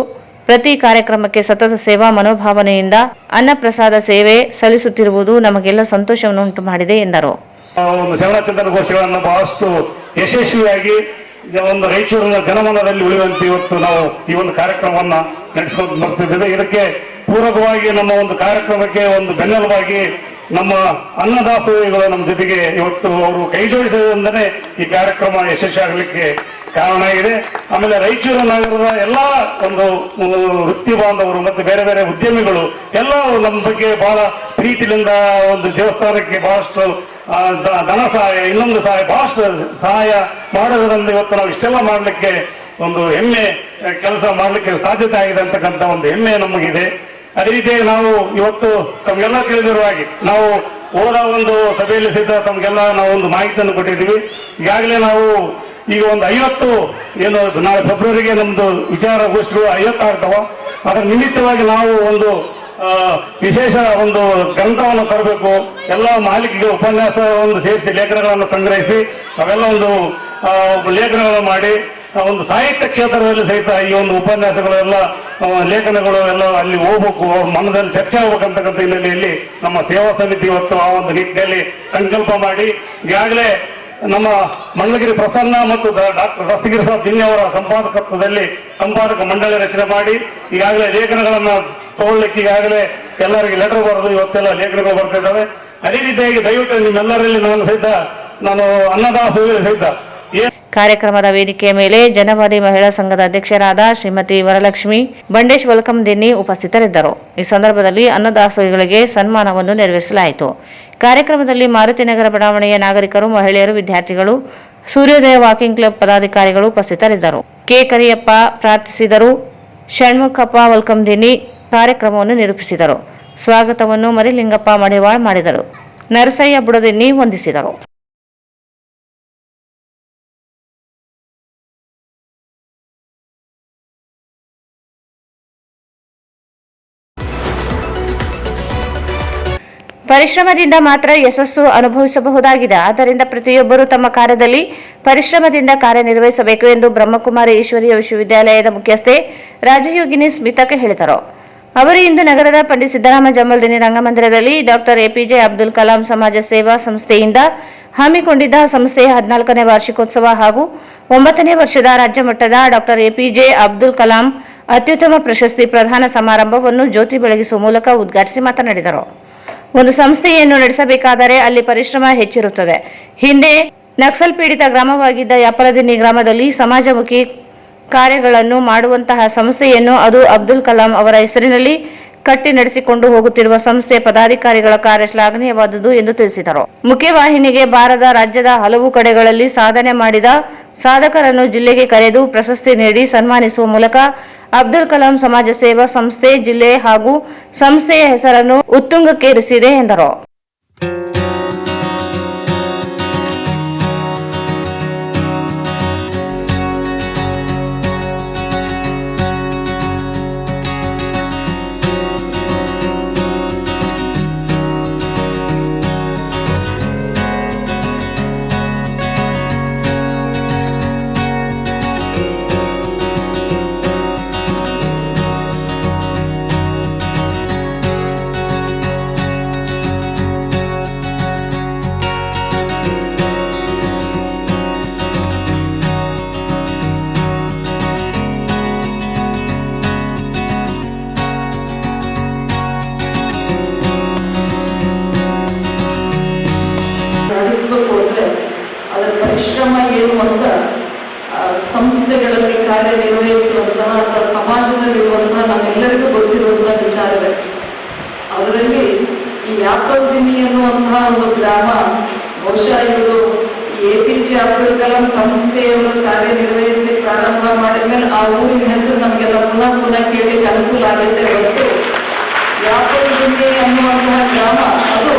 ಪ್ರತಿ ಕಾರ್ಯಕ್ರಮಕ್ಕೆ ಸತತ ಸೇವಾ ಮನೋಭಾವನೆಯಿಂದ ಅನ್ನಪ್ರಸಾದ ಸೇವೆ ಸಲ್ಲಿಸುತ್ತಿರುವುದು ನಮಗೆಲ್ಲ ಸಂತೋಷವನ್ನು ಉಂಟು ಮಾಡಿದೆ ಎಂದರು. ಸೇವಾ ಚಿಂತನ ಗೋಷ್ಠಿಗಳನ್ನು ಬಹಳಷ್ಟು ಯಶಸ್ವಿಯಾಗಿ ಒಂದು ರಾಯಚೂರಿನ ಜನಮನದಲ್ಲಿ ಉಳಿಯುವಂತೆ ಇವತ್ತು ನಾವು ಈ ಒಂದು ಕಾರ್ಯಕ್ರಮವನ್ನ ನಡೆಸಿಕೊಂಡು ಬರ್ತಿದ್ದೇವೆ. ಇದಕ್ಕೆ ಪೂರಕವಾಗಿ ನಮ್ಮ ಒಂದು ಕಾರ್ಯಕ್ರಮಕ್ಕೆ ಒಂದು ಬೆನ್ನೆಲುಬಾಗಿ ನಮ್ಮ ಅನ್ನದಾಸೋಹಿಗಳು ನಮ್ಮ ಜೊತೆಗೆ ಇವತ್ತು ಅವರು ಕೈ ಜೋಡಿಸಿದಂದರೆ ಈ ಕಾರ್ಯಕ್ರಮ ಯಶಸ್ವಿಯಾಗಲಿಕ್ಕೆ ಕಾರಣ ಆಗಿದೆ. ಆಮೇಲೆ ರಾಯಚೂರು ನಗರದ ಎಲ್ಲ ಒಂದು ವೃತ್ತಿ ಬಾಂಧವರು ಮತ್ತು ಬೇರೆ ಬೇರೆ ಉದ್ಯಮಿಗಳು ಎಲ್ಲ ನಮ್ಮ ಬಗ್ಗೆ ಬಹಳ ಪ್ರೀತಿಯಿಂದ ಒಂದು ದೇವಸ್ಥಾನಕ್ಕೆ ಬಹಳಷ್ಟು ಧನ ಸಹಾಯ, ಇನ್ನೊಂದು ಸಹಾಯ, ಬಹಳಷ್ಟು ಸಹಾಯ ಮಾಡೋದ್ರಿಂದ ಇವತ್ತು ನಾವು ಇಷ್ಟೆಲ್ಲ ಮಾಡಲಿಕ್ಕೆ ಒಂದು ಹೆಮ್ಮೆ ಕೆಲಸ ಮಾಡಲಿಕ್ಕೆ ಸಾಧ್ಯತೆ ಆಗಿದೆ ಅಂತಕ್ಕಂಥ ಒಂದು ಹೆಮ್ಮೆ ನಮಗಿದೆ. ಅದೇ ರೀತಿಯಾಗಿ ನಾವು ಇವತ್ತು ತಮಗೆಲ್ಲ ತಿಳಿದಿರುವ ಹಾಗೆ ನಾವು ಹೋದ ಒಂದು ಸಭೆಯಲ್ಲಿ ಸಹಿತ ತಮಗೆಲ್ಲ ನಾವು ಒಂದು ಮಾಹಿತಿಯನ್ನು ಕೊಟ್ಟಿದ್ದೀವಿ. ಈಗಾಗಲೇ ನಾವು ಈಗ ಒಂದು 50 ಏನು ನಾಳೆ ಫೆಬ್ರವರಿಗೆ ನಮ್ದು ವಿಚಾರಗೋಷ್ಠಿಗಳು 50 ಆಗ್ತಾವ. ಅದರ ನಿಮಿತ್ತವಾಗಿ ನಾವು ಒಂದು ವಿಶೇಷ ಒಂದು ಗ್ರಂಥವನ್ನು ತರಬೇಕು. ಎಲ್ಲ ಮಾಲಿಕೆಗೆ ಉಪನ್ಯಾಸ ಒಂದು ಸೇರಿಸಿ ಲೇಖನಗಳನ್ನು ಸಂಗ್ರಹಿಸಿ ಅವೆಲ್ಲ ಒಂದು ಲೇಖನಗಳನ್ನು ಮಾಡಿ ಒಂದು ಸಾಹಿತ್ಯ ಕ್ಷೇತ್ರದಲ್ಲಿ ಸಹಿತ ಈ ಒಂದು ಉಪನ್ಯಾಸಗಳೆಲ್ಲ ಲೇಖನಗಳು ಎಲ್ಲ ಅಲ್ಲಿ ಹೋಗ್ಬೇಕು, ಅವ್ರ ಮನದಲ್ಲಿ ಚರ್ಚೆ ಆಗ್ಬೇಕಂತಕ್ಕಂಥ ಹಿನ್ನೆಲೆಯಲ್ಲಿ ನಮ್ಮ ಸೇವಾ ಸಮಿತಿ ಇವತ್ತು ಆ ಒಂದು ನಿಟ್ಟಿನಲ್ಲಿ ಸಂಕಲ್ಪ ಮಾಡಿ ಈಗಾಗಲೇ ನಮ್ಮ ಮಂಗಳಗಿರಿ ಪ್ರಸನ್ನ ಮತ್ತು ಡಾಕ್ಟರ್ ರಸಗಿರಿ ಸಾಬ್ ದಿನ್ನಿ ಅವರ ಸಂಪಾದಕತ್ವದಲ್ಲಿ ಸಂಪಾದಕ ಮಂಡಳಿ ರಚನೆ ಮಾಡಿ ಈಗಾಗಲೇ ಲೇಖನಗಳನ್ನು ತಗೊಳ್ಳಿಕ್ಕೆ ಈಗಾಗಲೇ ಎಲ್ಲರಿಗೆ ಲೆಟರ್ ಬರೆದು ಇವತ್ತೆಲ್ಲ ಲೇಖನಗಳು ಬರ್ತಾ ಇದ್ದಾವೆ. ಅದೇ ರೀತಿಯಾಗಿ ದಯವಿಟ್ಟು ನಿಮ್ಮೆಲ್ಲರಲ್ಲಿ ನಾನು ಅನ್ನದಾಸೋಹಿ ಸಹಿತ ಕಾರ್ಯಕ್ರಮದ ವೇದಿಕೆಯ ಮೇಲೆ ಜನವಾದಿ ಮಹಿಳಾ ಸಂಘದ ಅಧ್ಯಕ್ಷರಾದ ಶ್ರೀಮತಿ ವರಲಕ್ಷ್ಮಿ ಬಂಡೇಶ್ ವೆಲ್ಕಮ್ ದಿನ್ನಿ ಉಪಸ್ಥಿತರಿದ್ದರು. ಈ ಸಂದರ್ಭದಲ್ಲಿ ಅನ್ನದಾಸೋಹಿಗಳಿಗೆ ಸನ್ಮಾನವನ್ನು ನೆರವೇರಿಸಲಾಯಿತು. ಕಾರ್ಯಕ್ರಮದಲ್ಲಿ ಮಾರುತಿನಗರ ಬಡಾವಣೆಯ ನಾಗರಿಕರು, ಮಹಿಳೆಯರು, ವಿದ್ಯಾರ್ಥಿಗಳು, ಸೂರ್ಯೋದಯ ವಾಕಿಂಗ್ ಕ್ಲಬ್ ಪದಾಧಿಕಾರಿಗಳು ಉಪಸ್ಥಿತರಿದ್ದರು. ಕೆ ಕರಿಯಪ್ಪ ಪ್ರಾರ್ಥಿಸಿದರು. ಷಣ್ಮುಖಪ್ಪ ವೆಲ್ಕಮ್ ದಿನ್ನಿ ಕಾರ್ಯಕ್ರಮವನ್ನು ನಿರೂಪಿಸಿದರು. ಸ್ವಾಗತವನ್ನು ಮರಿಲಿಂಗಪ್ಪ ಮಡಿವಾಳ್ ಮಾಡಿದರು. ನರಸಯ್ಯ ಬುಡದಿನ್ನಿ ವಂದಿಸಿದರು. ಪರಿಶ್ರಮದಿಂದ ಮಾತ್ರ ಯಶಸ್ಸು ಅನುಭವಿಸಬಹುದಾಗಿದೆ. ಆದ್ದರಿಂದ ಪ್ರತಿಯೊಬ್ಬರೂ ತಮ್ಮ ಕಾರ್ಯದಲ್ಲಿ ಪರಿಶ್ರಮದಿಂದ ಕಾರ್ಯನಿರ್ವಹಿಸಬೇಕು ಎಂದು ಬ್ರಹ್ಮಕುಮಾರಿ ಈಶ್ವರೀಯ ವಿಶ್ವವಿದ್ಯಾಲಯದ ಮುಖ್ಯಸ್ಥೆ ರಾಜಯೋಗಿನಿ ಸ್ಮಿತಕ್ಕೆ ಹೇಳಿದರು. ಅವರು ಇಂದು ನಗರದ ಪಂಡಿತ್ ಸಿದ್ದರಾಮ ಜಮ್ಮಲ್ದಿನಿ ರಂಗಮಂದಿರದಲ್ಲಿ ಡಾಕ್ಟರ್ ಎಪಿಜೆ ಅಬ್ದುಲ್ ಕಲಾಂ ಸಮಾಜ ಸೇವಾ ಸಂಸ್ಥೆಯಿಂದ ಹಮ್ಮಿಕೊಂಡಿದ್ದ ಸಂಸ್ಥೆಯ 14ನೇ ವಾರ್ಷಿಕೋತ್ಸವ ಹಾಗೂ 9ನೇ ವರ್ಷದ ರಾಜ್ಯ ಮಟ್ಟದ ಡಾಕ್ಟರ್ ಎಪಿಜೆ ಅಬ್ದುಲ್ ಕಲಾಂ ಅತ್ಯುತ್ತಮ ಪ್ರಶಸ್ತಿ ಪ್ರದಾನ ಸಮಾರಂಭವನ್ನು ಜ್ಯೋತಿ ಬೆಳಗಿಸುವ ಮೂಲಕ ಉದ್ಘಾಟಿಸಿ ಮಾತನಾಡಿದರು. ಒಂದು ಸಂಸ್ಥೆಯನ್ನು ನಡೆಸಬೇಕಾದರೆ ಅಲ್ಲಿ ಪರಿಶ್ರಮ ಹೆಚ್ಚಿರುತ್ತದೆ. ಹಿಂದೆ ನಕ್ಸಲ್ ಪೀಡಿತ ಗ್ರಾಮವಾಗಿದ್ದ ಯಪ್ಪಲದಿನ್ನಿ ಗ್ರಾಮದಲ್ಲಿ ಸಮಾಜಮುಖಿ ಕಾರ್ಯಗಳನ್ನು ಮಾಡುವಂತಹ ಸಂಸ್ಥೆಯನ್ನು ಅದು ಅಬ್ದುಲ್ ಕಲಾಂ ಅವರ ಹೆಸರಿನಲ್ಲಿ ಕಟ್ಟಿ ನಡೆಸಿಕೊಂಡು ಹೋಗುತ್ತಿರುವ ಸಂಸ್ಥೆಯ ಪದಾಧಿಕಾರಿಗಳ ಕಾರ್ಯ ಶ್ಲಾಘನೀಯವಾದುದು ಎಂದು ತಿಳಿಸಿದರು. ಮುಖ್ಯವಾಹಿನಿಗೆ ಬಾರದ ರಾಜ್ಯದ ಹಲವು ಕಡೆಗಳಲ್ಲಿ ಸಾಧನೆ ಮಾಡಿದ ಸಾಧಕರನ್ನು ಜಿಲ್ಲೆಗೆ ಕರೆದು ಪ್ರಶಸ್ತಿ ನೀಡಿ ಸನ್ಮಾನಿಸುವ ಮೂಲಕ ಅಬ್ದುಲ್ ಕಲಾಂ ಸಮಾಜ ಸೇವಾ ಸಂಸ್ಥೆ ಜಿಲ್ಲೆ ಹಾಗೂ ಸಂಸ್ಥೆಯ ಹೆಸರನ್ನು ಉತ್ತುಂಗಕ್ಕೇರಿಸಿದೆ ಎಂದರು. ಅದರ ಪರಿಶ್ರಮ ಏನು ಅಂತ ಸಂಸ್ಥೆಗಳಲ್ಲಿ ಕಾರ್ಯನಿರ್ವಹಿಸುವಂತಹ ಅಥವಾ ಸಮಾಜದಲ್ಲಿರುವಂತಹ ನಮ್ಮೆಲ್ಲರಿಗೂ ಗೊತ್ತಿರುವಂತಹ ವಿಚಾರವೇ. ಅದರಲ್ಲಿ ಈ ಯಪ್ಪಲದಿನ್ನಿ ಎನ್ನುವಂತಹ ಒಂದು ಗ್ರಾಮ ಬಹುಶಃ ಇವರು ಎಪಿಜೆ ಅಬ್ದುಲ್ ಕಲಾಂ ಸಂಸ್ಥೆಯನ್ನು ಕಾರ್ಯನಿರ್ವಹಿಸಲಿಕ್ಕೆ ಪ್ರಾರಂಭ ಮಾಡಿದ ಮೇಲೆ ಆ ಊರಿನ ಹೆಸರು ನಮಗೆಲ್ಲ ಪುನಃ ಪುನಃ ಕೇಳಲಿಕ್ಕೆ ಅನುಕೂಲ ಆಗಿದೆ. ಹೊರತು ಯಪ್ಪಲದಿನ್ನಿ ಅನ್ನುವಂತಹ ಗ್ರಾಮ ಅದು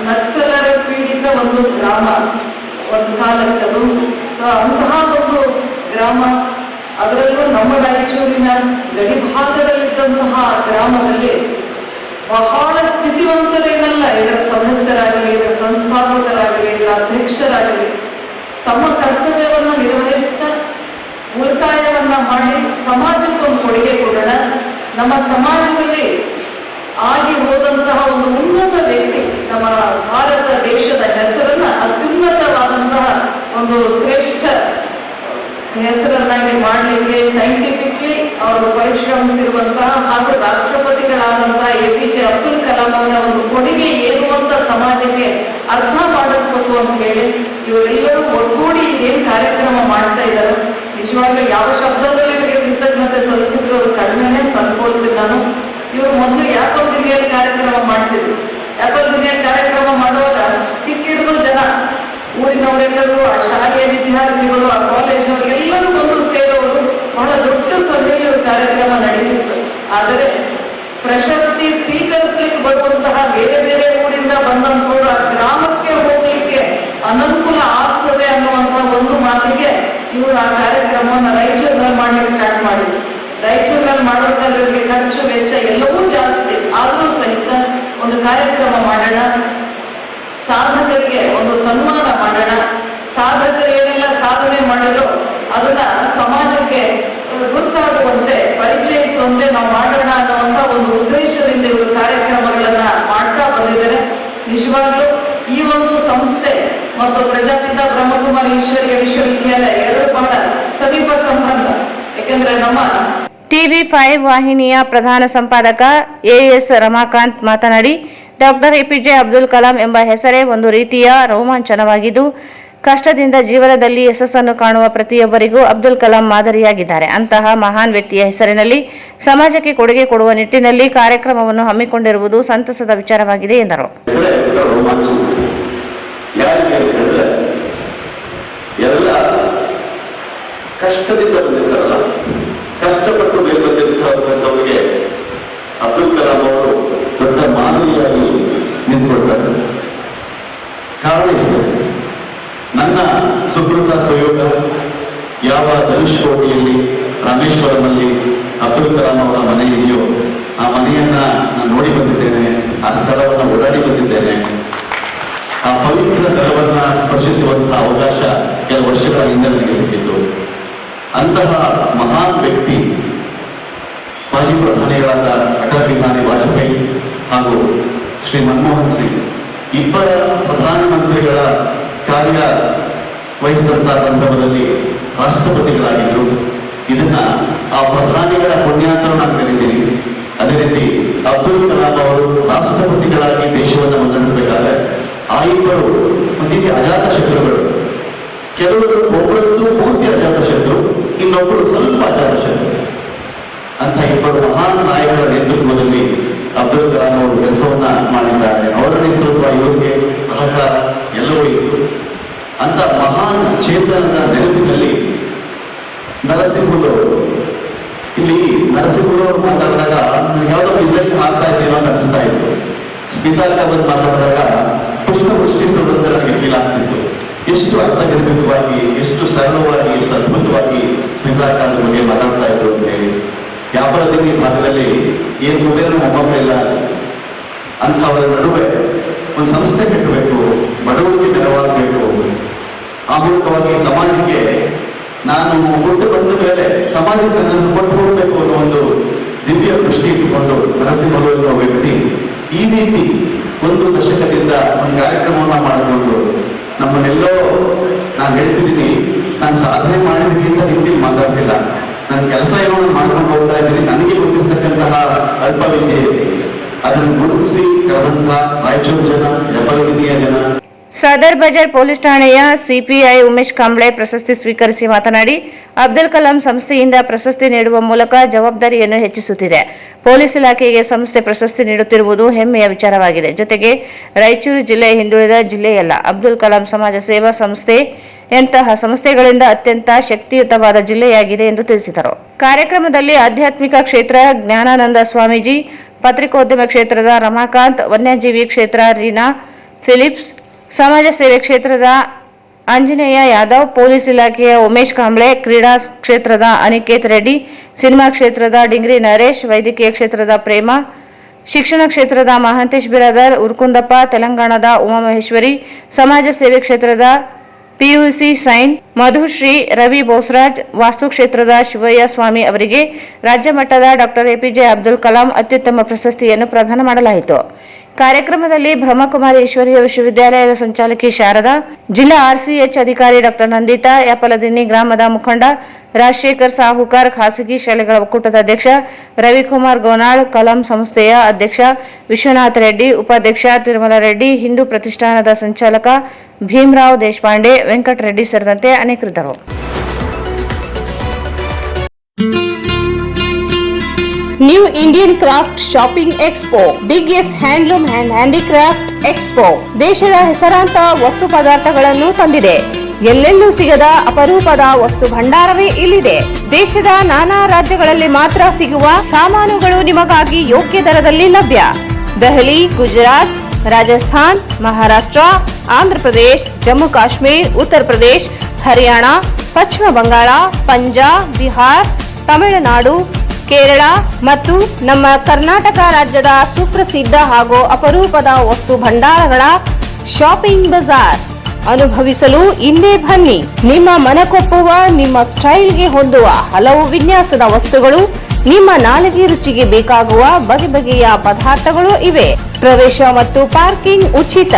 ನಕ್ಸಲರ ಪೀಡಿತ ಒಂದು ಗ್ರಾಮ ಒಂದು ಕಾಲಕ್ಕೆ. ಅದು ಅಂತಹ ಒಂದು ಗ್ರಾಮ, ಅದರಲ್ಲೂ ನಮ್ಮ ರಾಯಚೂರಿನ ಗಡಿ ಭಾಗದಲ್ಲಿದ್ದಂತಹ ಗ್ರಾಮದಲ್ಲಿ ಬಹಳ ಸ್ಥಿತಿವಂತರೇನಲ್ಲ, ಇದರ ಸದಸ್ಯರಾಗಲಿ, ಇದರ ಸಂಸ್ಥಾಪಕರಾಗಲಿ, ಇದರ ಅಧ್ಯಕ್ಷರಾಗಲಿ ತಮ್ಮ ಕರ್ತವ್ಯವನ್ನು ನಿರ್ವಹಿಸ್ತಾ ಉಳಿತಾಯವನ್ನ ಮಾಡಿ ಸಮಾಜಕ್ಕೊಂದು ಕೊಡುಗೆ ಕೊಡೋಣ. ನಮ್ಮ ಸಮಾಜದಲ್ಲಿ ಆಗಿ ಹೋದಂತಹ ಒಂದು ಉನ್ನತ ವ್ಯಕ್ತಿ ನಮ್ಮ ಭಾರತ ದೇಶದ ಹೆಸರನ್ನ ಅತ್ಯುನ್ನತವಾದಂತಹ ಒಂದು ಶ್ರೇಷ್ಠ ಹೆಸರನ್ನಾಗಿ ಮಾಡಲಿಕ್ಕೆ ಸೈಂಟಿಫಿಕ್ಲಿ ಅವರು ಪರಿಶ್ರಮಿಸಿರುವಂತಹ ಹಾಗೂ ರಾಷ್ಟ್ರಪತಿಗಳಾದಂತಹ ಎಪಿಜೆ ಅಬ್ದುಲ್ ಕಲಾಂ ಅವರ ಒಂದು ಕೊಡುಗೆ ಏನು ಅಂತ ಸಮಾಜಕ್ಕೆ ಅರ್ಥ ಮಾಡಿಸ್ಬೇಕು ಅಂತ ಹೇಳಿ ಇವರೆಲ್ಲರೂ ಒಗ್ಗೂಡಿ ಏನ್ ಕಾರ್ಯಕ್ರಮ ಮಾಡ್ತಾ ಇದ್ದಾರೆ. ನಿಜವಾಗ್ಲೂ ಯಾವ ಶಬ್ದದಲ್ಲಿ ಇವರಿಗೆ ಕೃತಜ್ಞತೆ ಸಲ್ಲಿಸಿದ್ರು ಅದು ಕಡಿಮೆನೆ ತಂದ್ಕೊಳ್ತೀನಿ ನಾನು. ಇವರು ಮೊದಲು ಯಪ್ಪಲದಿನ್ನಿಯಲ್ಲಿ ಕಾರ್ಯಕ್ರಮ ಮಾಡ್ತಿದ್ರು. ಯಪ್ಪಲದಿನ್ನಿಯಲ್ಲಿ ಕಾರ್ಯಕ್ರಮ ಮಾಡುವಾಗ ಟಿಕ್ಕಿಡಿದು ಜನ ಊರಿನವರೆಲ್ಲರೂ, ಆ ಶಾಲೆಯ ವಿದ್ಯಾರ್ಥಿಗಳು, ಆ ಕಾಲೇಜಿನವರು ಎಲ್ಲರೂ ಬಂದು ಸೇರೋರು. ಬಹಳ ದೊಡ್ಡ ಸಭೆಯಲ್ಲಿ ಕಾರ್ಯಕ್ರಮ ನಡೆದಿತ್ತು. ಆದರೆ ಪ್ರಶಸ್ತಿ ಸ್ವೀಕರಿಸಲಿಕ್ಕೆ ಬರುವಂತಹ ಬೇರೆ ಬೇರೆ ಊರಿಂದ ಬಂದಂತವರು ಆ ಗ್ರಾಮಕ್ಕೆ ಹೋಗ್ಲಿಕ್ಕೆ ಅನನುಕೂಲ ಆಗ್ತದೆ ಅನ್ನುವಂಥ ಒಂದು ಮಾತಿಗೆ ಇವರು ಆ ಕಾರ್ಯಕ್ರಮವನ್ನು ರಾಯಚೂರಿನಲ್ಲಿ ಮಾಡ್ಲಿಕ್ಕೆ ಸ್ಟಾರ್ಟ್ ಮಾಡಿದ್ರು. ರಾಯಚೂರಿನಲ್ಲಿ ಮಾಡೋದ್ರಲ್ಲಿ ಇವರಿಗೆ ಖರ್ಚು ವೆಚ್ಚ ಎಲ್ಲವೂ ಜಾಸ್ತಿ ಆದರೂ ಸಹಿತ ಒಂದು ಕಾರ್ಯಕ್ರಮ ಮಾಡೋಣ, ಸಾಧಕರಿಗೆ ಒಂದು ಸನ್ಮಾನ ಮಾಡೋಣ, ಸಾಧಕರು ಏನೆಲ್ಲ ಸಾಧನೆ ಮಾಡಿದ್ರು ಅದನ್ನ ಸಮಾಜಕ್ಕೆ ಗುರುತಾಗುವಂತೆ ಪರಿಚಯಿಸುವಂತೆ ನಾವು ಮಾಡೋಣ ಅನ್ನುವಂಥ ಒಂದು ಉದ್ದೇಶದಿಂದ ಇವರು ಕಾರ್ಯಕ್ರಮಗಳನ್ನ ಮಾಡ್ತಾ ಬಂದಿದ್ದಾರೆ. ನಿಜವಾಗ್ಲೂ ಈ ಒಂದು ಸಂಸ್ಥೆ ಮತ್ತು ಪ್ರಜಾಪಿತ ಬ್ರಹ್ಮಕುಮಾರಿ ಈಶ್ವರೀಯ ವಿಶ್ವವಿದ್ಯಾಲಯ ಎರಡು ಬಹಳ ಸಮೀಪ ಸಂಬಂಧ. ಯಾಕೆಂದ್ರೆ ನಮ್ಮ TV5 ವಾಹಿನಿಯ ಪ್ರಧಾನ ಸಂಪಾದಕ AS ರಮಾಕಾಂತ್ ಮಾತನಾಡಿ, ಡಾಕ್ಟರ್ APJ ಅಬ್ದುಲ್ ಕಲಾಂ ಎಂಬ ಹೆಸರೇ ಒಂದು ರೀತಿಯ ರೋಮಾಂಚನವಾಗಿದ್ದು, ಕಷ್ಟದಿಂದ ಜೀವನದಲ್ಲಿ ಯಶಸ್ಸನ್ನು ಕಾಣುವ ಪ್ರತಿಯೊಬ್ಬರಿಗೂ ಅಬ್ದುಲ್ ಕಲಾಂ ಮಾದರಿಯಾಗಿದ್ದಾರೆ. ಅಂತಹ ಮಹಾನ್ ವ್ಯಕ್ತಿಯ ಹೆಸರಿನಲ್ಲಿ ಸಮಾಜಕ್ಕೆ ಕೊಡುಗೆ ಕೊಡುವ ನಿಟ್ಟಿನಲ್ಲಿ ಕಾರ್ಯಕ್ರಮವನ್ನು ಹಮ್ಮಿಕೊಂಡಿರುವುದು ಸಂತಸದ ವಿಚಾರವಾಗಿದೆ ಎಂದರು. ಕಷ್ಟದಿಂದ ಬಂದಿರ್ತಾರಲ್ಲ, ಕಷ್ಟಪಟ್ಟು ಬೇರೆ ಬಂದಿರ್ತವರಿಗೆ ಅಬ್ದುಲ್ ಕಲಾಂ ಅವರು ದೊಡ್ಡ ಮಾದರಿಯಾಗಿ ನಿಂತ್ಕೊಳ್ತಾರೆ. ಕಾರಣ ಇಷ್ಟೇ, ನನ್ನ ಸುಕೃತ ಸುಯೋಗ ಯಾವ ಧನುಷ್ಕೋಟಿಯಲ್ಲಿ ರಾಮೇಶ್ವರಮಲ್ಲಿ ಅಬ್ದುಲ್ ಕಲಾಂ ಅವರ ಮನೆ ಇದೆಯೋ ಆ ಮನೆಯನ್ನ ನಾನು ನೋಡಿ ಬಂದಿದ್ದೇನೆ, ಆ ಸ್ಥಳವನ್ನು ಓಡಾಡಿ ಬಂದಿದ್ದೇನೆ. ಆ ಪವಿತ್ರ ದರವನ್ನ ಸ್ಪರ್ಶಿಸುವಂತಹ ಅವಕಾಶ ಕೆಲವು ವರ್ಷಗಳ ಹಿಂದೆ ನನಗೆ ಸಿಕ್ಕಿತ್ತು. ಅಂತಹ ಮಹಾನ್ ವ್ಯಕ್ತಿ ಮಾಜಿ ಪ್ರಧಾನಿಗಳಾದ ಅಟಲ್ ಬಿಹಾರಿ ವಾಜಪೇಯಿ ಹಾಗೂ ಶ್ರೀ ಮನಮೋಹನ್ ಸಿಂಗ್ ಇಬ್ಬರ ಪ್ರಧಾನಮಂತ್ರಿಗಳ ಕಾರ್ಯ ವಹಿಸಿದಂತಹ ಸಂದರ್ಭದಲ್ಲಿ ರಾಷ್ಟ್ರಪತಿಗಳಾಗಿದ್ದರು. ಇದನ್ನ ಆ ಪ್ರಧಾನಿಗಳ ಪುಣ್ಯಾಂತರ ನಾನು ಕರೀತೀನಿ. ಅದೇ ರೀತಿ ಅಬ್ದುಲ್ ಕಲಾಂ ಅವರು ರಾಷ್ಟ್ರಪತಿಗಳಾಗಿ ದೇಶವನ್ನು ಮುನ್ನಡೆಸಬೇಕಾದ್ರೆ ಆ ಇಬ್ಬರು ಒಂದು ರೀತಿ ಅಜಾತ ಶತ್ರುಗಳು. ಕೆಲವರು ಒಬ್ಬರದ್ದು ಪೂರ್ತಿ ಅಜಾತ ಶತ್ರು, ಇನ್ನೊಬ್ಬರು ಸ್ವಲ್ಪ ಅಜಾತ ಶತ್ರು. ಅಂತ ಇಬ್ಬರು ಮಹಾನ್ ನಾಯಕರ ನೇತೃತ್ವದಲ್ಲಿ ಅಬ್ದುಲ್ ಕಲಾಂ ಅವರು ಕೆಲಸವನ್ನ ಮಾಡಿದ್ದಾರೆ. ಅವರ ನೇತೃತ್ವ, ಇವರಿಗೆ ಸಹಕಾರ ಎಲ್ಲವೂ ಇತ್ತು. ಅಂತ ಮಹಾನ್ ಚೇತನದ ನೆನಪಿನಲ್ಲಿ ನರಸಿಂಹರು, ಇಲ್ಲಿ ನರಸಿಂಹರು ಅವರು ಮಾತಾಡಿದಾಗ ನನಗೆ ಯಾವುದೋ ಮಿಸೈಲ್ ಹಾಕ್ತಾ ಇದ್ದೇನೋ ಅಂತ ಅನಿಸ್ತಾ ಇತ್ತು. ಸ್ಮಿತಾ ಬಂದು ಮಾತಾಡಿದಾಗ ಪುಷ್ಪವೃಷ್ಟಿ ಸುರಿದಂತೆ ನನಗೆ ಫೀಲ್ ಆಗ್ತಿತ್ತು. ಎಷ್ಟು ಅರ್ಥಗರ್ಭಿತವಾಗಿ, ಎಷ್ಟು ಸರಳವಾಗಿ, ಎಷ್ಟು ಅದ್ಭುತವಾಗಿ ಸ್ಮಿತಾ ಬಗ್ಗೆ ಮಾತಾಡ್ತಾ ಇದ್ರು ಅಂತ ಹೇಳಿ. ವ್ಯಾಪಾರದಲ್ಲಿ ಭಾಗದಲ್ಲಿ ಏನು ಕುಬೇರನ ಮೊಮ್ಮಕ್ಕಳು ಇಲ್ಲ ಅಂತವರ ನಡುವೆ ಒಂದು ಸಂಸ್ಥೆ ಕಟ್ಟಬೇಕು, ಬಡವರಿಗೆ ನೆರವಾಗಬೇಕು, ಆ ಮೂಲಕವಾಗಿ ಸಮಾಜಕ್ಕೆ ನಾನು ಕೊಟ್ಟು ಬಂದ ಮೇಲೆ ಸಮಾಜಕ್ಕೆ ನನ್ನನ್ನು ಕೊಟ್ಟು ಹೋಗ್ಬೇಕು ಅನ್ನೋ ಒಂದು ದಿವ್ಯ ದೃಷ್ಟಿ ಇಟ್ಟುಕೊಂಡು ನರಸಿಂಹರು ಎನ್ನುವ ವ್ಯಕ್ತಿ ಈ ರೀತಿ ಒಂದು ದಶಕದಿಂದ ಒಂದು ಕಾರ್ಯಕ್ರಮವನ್ನ ಮಾಡಿಕೊಂಡು ನಮ್ಮನ್ನೆಲ್ಲೋ, ನಾನು ಹೇಳ್ತಿದ್ದೀನಿ, ನಾನು ಸಾಧನೆ ಮಾಡಿದಕ್ಕಿಂತ ಹಿಂದೆ ಮಾತಾಡ್ತಿಲ್ಲ, ನನ್ನ ಕೆಲಸ ಏನೋ ಮಾಡ್ಕೊಂಡು ಹೋಗ್ತಾ ಇದ್ದೀನಿ. ನನಗೆ ಗೊತ್ತಿರ್ತಕ್ಕಂತಹ ಅಲ್ಪವಿದ್ಯೆ ಅದನ್ನು ಗುರುತಿಸಿ ಕರೆದಂತಹ ರಾಯಚೂರು ಜನ, ಹೆಬ್ಬಲಗಿರಿಯ ಜನ. ಸದರ್ ಬಜಾರ್ ಪೊಲೀಸ್ ಠಾಣೆಯ ಸಿಪಿಐ ಉಮೇಶ್ ಕಾಂಬ್ಳೆ ಪ್ರಶಸ್ತಿ ಸ್ವೀಕರಿಸಿ ಮಾತನಾಡಿ, ಅಬ್ದುಲ್ ಕಲಾಂ ಸಂಸ್ಥೆಯಿಂದ ಪ್ರಶಸ್ತಿ ನೀಡುವ ಮೂಲಕ ಜವಾಬ್ದಾರಿಯನ್ನು ಹೆಚ್ಚಿಸುತ್ತಿದೆ. ಪೊಲೀಸ್ ಇಲಾಖೆಗೆ ಸಂಸ್ಥೆ ಪ್ರಶಸ್ತಿ ನೀಡುತ್ತಿರುವುದು ಹೆಮ್ಮೆಯ ವಿಚಾರವಾಗಿದೆ. ಜೊತೆಗೆ ರಾಯಚೂರು ಜಿಲ್ಲೆ ಹಿಂದುಳಿದ ಜಿಲ್ಲೆಯಲ್ಲ, ಅಬ್ದುಲ್ ಕಲಾಂ ಸಮಾಜ ಸೇವಾ ಸಂಸ್ಥೆ ಎಂತಹ ಸಂಸ್ಥೆಗಳಿಂದ ಅತ್ಯಂತ ಶಕ್ತಿಯುತವಾದ ಜಿಲ್ಲೆಯಾಗಿದೆ ಎಂದು ತಿಳಿಸಿದರು. ಕಾರ್ಯಕ್ರಮದಲ್ಲಿ ಆಧ್ಯಾತ್ಮಿಕ ಕ್ಷೇತ್ರ ಜ್ಞಾನಾನಂದ ಸ್ವಾಮೀಜಿ, ಪತ್ರಿಕೋದ್ಯಮ ಕ್ಷೇತ್ರದ ರಮಾಕಾಂತ್, ವನ್ಯಜೀವಿ ಕ್ಷೇತ್ರ ರೀನಾ ಫಿಲಿಪ್ಸ್, ಸಮಾಜ ಸೇವೆ ಕ್ಷೇತ್ರದ ಆಂಜನೇಯ ಯಾದವ್, ಪೊಲೀಸ್ ಇಲಾಖೆಯ ಉಮೇಶ್ ಕಾಂಬ್ಳೆ, ಕ್ರೀಡಾ ಕ್ಷೇತ್ರದ ಅನಿಕೇತ್ ರೆಡ್ಡಿ, ಸಿನಿಮಾ ಕ್ಷೇತ್ರದ ಡಿಂಗ್ರಿ ನರೇಶ್, ವೈದ್ಯಕೀಯ ಕ್ಷೇತ್ರದ ಪ್ರೇಮ, ಶಿಕ್ಷಣ ಕ್ಷೇತ್ರದ ಮಹಾಂತೇಶ್ ಬಿರಾದರ್, ಉರ್ಕುಂದಪ್ಪ, ತೆಲಂಗಾಣದ ಉಮಾಮಹೇಶ್ವರಿ, ಸಮಾಜ ಸೇವೆ ಕ್ಷೇತ್ರದ PUC ಸೈನ್ ಮಧುಶ್ರೀ, ರವಿ ಬೋಸರಾಜ್, ವಾಸ್ತು ಕ್ಷೇತ್ರದ ಶಿವಯ್ಯ ಸ್ವಾಮಿ ಅವರಿಗೆ ರಾಜ್ಯ ಮಟ್ಟದ ಡಾಕ್ಟರ್ APJ ಅಬ್ದುಲ್ ಕಲಾಂ ಅತ್ಯುತ್ತಮ ಪ್ರಶಸ್ತಿಯನ್ನು ಪ್ರದಾನ ಮಾಡಲಾಯಿತು. ಕಾರ್ಯಕ್ರಮದಲ್ಲಿ ಬ್ರಹ್ಮಕುಮಾರಿ ಈಶ್ವರೀಯ ವಿಶ್ವವಿದ್ಯಾಲಯದ ಸಂಚಾಲಕಿ ಶಾರದಾ, ಜಿಲ್ಲಾ RCH ಅಧಿಕಾರಿ ಡಾಕ್ಟರ್ ನಂದಿತಾ, ಯಾಪಲದಿನ್ನಿ ಗ್ರಾಮದ ಮುಖಂಡ ರಾಜಶೇಖರ್ ಸಾಹುಕಾರ್, ಖಾಸಗಿ ಶಾಲೆಗಳ ಒಕ್ಕೂಟದ ಅಧ್ಯಕ್ಷ ರವಿಕುಮಾರ್ ಗೋನಾಳ್, ಕಲಾಂ ಸಂಸ್ಥೆಯ ಅಧ್ಯಕ್ಷ ವಿಶ್ವನಾಥ ರೆಡ್ಡಿ, ಉಪಾಧ್ಯಕ್ಷ ತಿರುಮಲ ರೆಡ್ಡಿ, ಹಿಂದೂ ಪ್ರತಿಷ್ಠಾನದ ಸಂಚಾಲಕ ಭೀಮರಾವ್ ದೇಶಪಾಂಡೆ, ವೆಂಕಟ ರೆಡ್ಡಿ ಸೇರಿದಂತೆ ಅನೇಕರಿದ್ದರು. New Indian craft shopping expo, biggest handloom and handicraft expo ದೇಶದ ಹೆಸರಾಂತ ವಸ್ತು ಪದಾರ್ಥಗಳನ್ನು ತಂದಿದೆ. ಎಲ್ಲೆಲ್ಲೂ ಸಿಗದ ಅಪರೂಪದ ವಸ್ತು ಭಂಡಾರವೇ ಇಲ್ಲಿದೆ. ದೇಶದ ನಾನಾ ರಾಜ್ಯಗಳಲ್ಲಿ ಮಾತ್ರ ಸಿಗುವ ಸಾಮಾನುಗಳು ನಿಮಗಾಗಿ ಯೋಗ್ಯ ದರದಲ್ಲಿ ಲಭ್ಯ. ದೆಹಲಿ, ಗುಜರಾತ್, ರಾಜಸ್ಥಾನ್, ಮಹಾರಾಷ್ಟ್ರ, ಆಂಧ್ರ ಪ್ರದೇಶ್, ಜಮ್ಮು ಕಾಶ್ಮೀರ್, ಉತ್ತರ ಪ್ರದೇಶ್, ಹರಿಯಾಣ, ಪಶ್ಚಿಮ ಬಂಗಾಳ, ಪಂಜಾಬ್, ಬಿಹಾರ್, ತಮಿಳುನಾಡು, ಕೇರಳ ಮತ್ತು ನಮ್ಮ ಕರ್ನಾಟಕ ರಾಜ್ಯದ ಸುಪ್ರಸಿದ್ಧ ಹಾಗೂ ಅಪರೂಪದ ವಸ್ತು ಭಂಡಾರಗಳ ಶಾಪಿಂಗ್ ಬಜಾರ್ ಅನುಭವಿಸಲು ಇಂದೇ ಬನ್ನಿ. ನಿಮ್ಮ ಮನಕೊಪ್ಪುವ, ನಿಮ್ಮ ಸ್ಟೈಲ್ಗೆ ಹೊಂದುವ ಹಲವು ವಿನ್ಯಾಸದ ವಸ್ತುಗಳು, ನಿಮ್ಮ ನಾಲಿಗೆ ರುಚಿಗೆ ಬೇಕಾಗುವ ಬಗೆ ಬಗೆಯ ಪದಾರ್ಥಗಳು ಇವೆ. ಪ್ರವೇಶ ಮತ್ತು ಪಾರ್ಕಿಂಗ್ ಉಚಿತ.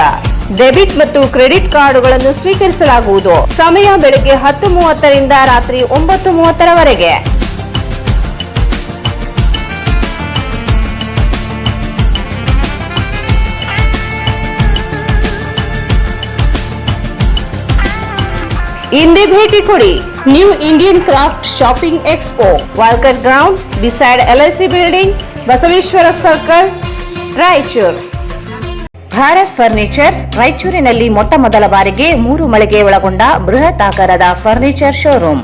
ಡೆಬಿಟ್ ಮತ್ತು ಕ್ರೆಡಿಟ್ ಕಾರ್ಡುಗಳನ್ನು ಸ್ವೀಕರಿಸಲಾಗುವುದು. ಸಮಯ ಬೆಳಗ್ಗೆ 10:30ರಿಂದ ರಾತ್ರಿ 9:30ರವರೆಗೆ. ಇಂದೇ ಭೇಟಿ ಕೊಡಿ. New Indian craft shopping expo, Walker ground, beside LIC building, Basaveshwara circle, Raichur. Bharat furnitures ರಾಯಚೂರಿನಲ್ಲಿ ಮೊಟ್ಟ ಮೊದಲ ಬಾರಿಗೆ 3 ಮಳಿಗೆ ಒಳಗೊಂಡ ಬೃಹತ್ ಆಕಾರದ furniture showroom.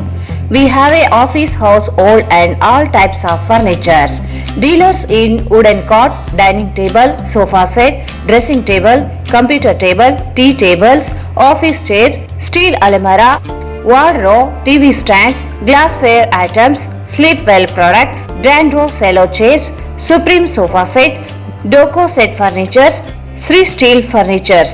We have a office house, old and all types of furnitures. Dealers in wooden cot, dining table, sofa set, dressing table, computer table, tea tables, office chairs, steel almirah, wardrobe, TV stands, glassware items, sleepwell products, Dandro cello chairs, Supreme sofa set, Doco set furnitures, Sri Steel furnitures.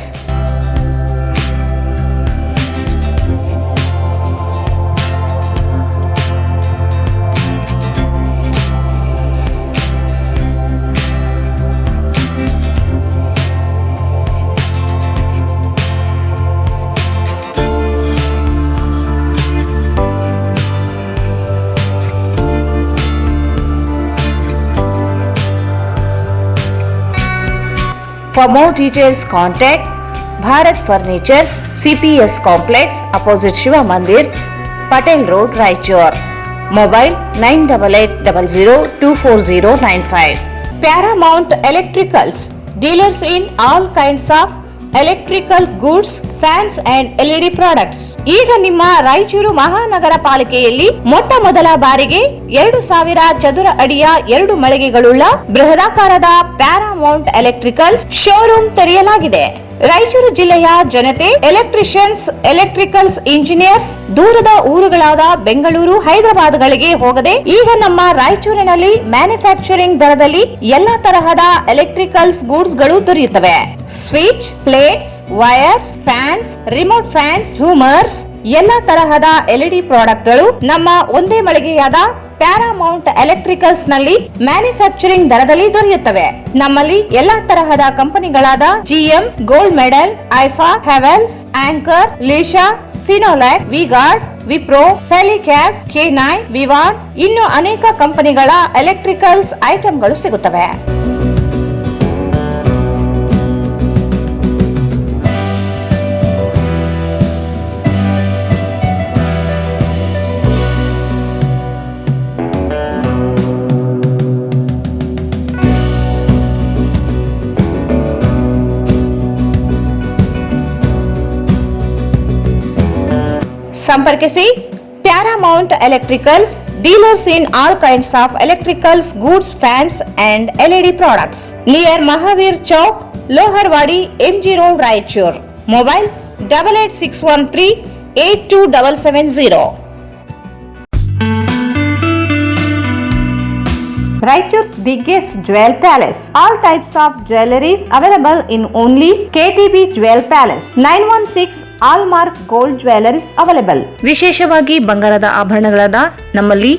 For more details, contact Bharat Furnitures, CPS Complex, opposite Shiva Mandir, Patel Road, Raichur. Mobile 9880024095. Paramount Electricals, dealers in all kinds of electrical goods, fans and LED products. ಈಗ ನಿಮ್ಮ ರಾಯಚೂರು ಮಹಾನಗರ ಪಾಲಿಕೆಯಲ್ಲಿ ಮೊಟ್ಟ ಮೊದಲ ಬಾರಿಗೆ 2000 ಚದುರ ಅಡಿಯ 2 ಮಳಿಗೆಗಳುಳ್ಳ ಬೃಹದಾಕಾರದ Paramount electrical showroom ತೆರೆಯಲಾಗಿದೆ. ರಾಯಚೂರು ಜಿಲ್ಲೆಯ ಜನತೆ, ಎಲೆಕ್ಟ್ರಿಷಿಯನ್ಸ್, ಎಲೆಕ್ಟ್ರಿಕಲ್ಸ್ ಇಂಜಿನಿಯರ್ಸ್ ದೂರದ ಊರುಗಳಾದ ಬೆಂಗಳೂರು, ಹೈದರಾಬಾದ್ಗಳಿಗೆ ಹೋಗದೆ ಈಗ ನಮ್ಮ ರಾಯಚೂರಿನಲ್ಲಿ ಮ್ಯಾನುಫ್ಯಾಕ್ಚರಿಂಗ್ ದರದಲ್ಲಿ ಎಲ್ಲಾ ತರಹದ ಎಲೆಕ್ಟ್ರಿಕಲ್ಸ್ ಗೂಡ್ಸ್ ಗಳು ದೊರೆಯುತ್ತವೆ. Switch, plates, wires, fans, remote fans, ಹ್ಯೂಮರ್ಸ್, ಎಲ್ಲಾ ತರಹದ LED ಪ್ರಾಡಕ್ಟ್ ಗಳು ನಮ್ಮ ಒಂದೇ ಮಳಿಗೆಯಾದ ಪ್ಯಾರಾಮೌಂಟ್ ಎಲೆಕ್ಟ್ರಿಕಲ್ಸ್ ನಲ್ಲಿ ಮ್ಯಾನುಫ್ಯಾಕ್ಚರಿಂಗ್ ದರದಲ್ಲಿ ದೊರೆಯುತ್ತವೆ. ನಮ್ಮಲ್ಲಿ ಎಲ್ಲಾ ತರಹದ ಕಂಪನಿಗಳಾದ GM, ಗೋಲ್ಡ್ ಮೆಡಲ್, ಐಫಾ, Havells, Anchor, Leesha, Finolex, V-Guard, Wipro, Helicab, K9, Vivaan ಇನ್ನು ಅನೇಕ ಕಂಪನಿಗಳ ಎಲೆಕ್ಟ್ರಿಕಲ್ಸ್ ಐಟಂಗಳು ಸಿಗುತ್ತವೆ. ಸಂಪರ್ಕಿಸಿ Paramount electricals, dealers in all kinds of electricals goods, fans and LED products, near Mahavir Chowk, Loharwadi, MG road, Raichur. Mobile 8861382770. Raichur's biggest jewel palace. All types of jewelries available in only KTB Jewel Palace. 916 Allmark Gold Jewelries available. ವಿಶೇಷವಾಗಿ ಬಂಗಾರದ ಆಭರಣಗಳಾದ ನಮ್ಮಲ್ಲಿ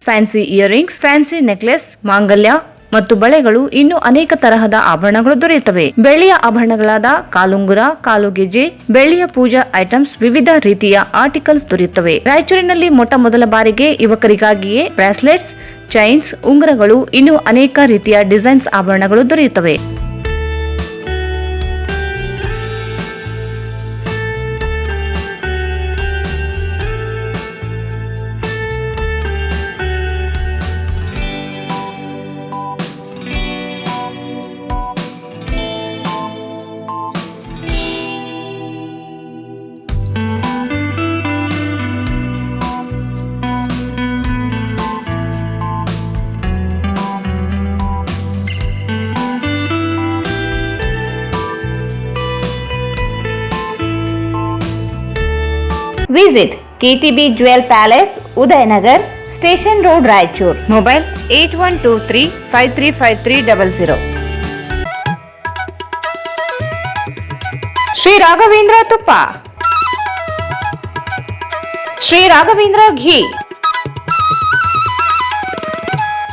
fancy earrings, fancy necklace, ಮಾಂಗಲ್ಯ ಮತ್ತು ಬಳೆಗಳು ಇನ್ನು ಅನೇಕ ತರಹದ ಆಭರಣಗಳು ದೊರೆಯುತ್ತವೆ. ಬೆಳ್ಳಿಯ ಆಭರಣಗಳಾದ ಕಾಲುಂಗುರ, ಕಾಲುಗೆಜೆ, ಬೆಳ್ಳಿಯ ಪೂಜಾ ಐಟಮ್ಸ್, ವಿವಿಧ ರೀತಿಯ ಆರ್ಟಿಕಲ್ಸ್ ದೊರೆಯುತ್ತವೆ. ರಾಯಚೂರಿನಲ್ಲಿ ಮೊಟ್ಟ ಮೊದಲ ಬಾರಿಗೆ ಯುವಕರಿಗಾಗಿಯೇ ಬ್ರಾಸ್ಲೆಟ್ಸ್, ಚೈನ್ಸ್, ಉಂಗುರಗಳು ಇನ್ನು ಅನೇಕ ರೀತಿಯ ಡಿಸೈನ್ಸ್ ಆಭರಣಗಳು ದೊರೆಯುತ್ತವೆ. Visit KTB Jewel Palace, Udayanagar, Station Road, Raichur. Mobile 8123 535300. Shri Raghavendra ತುಪ್ಪ, ಶ್ರೀ ರಾಘವೇಂದ್ರ ಘೀ,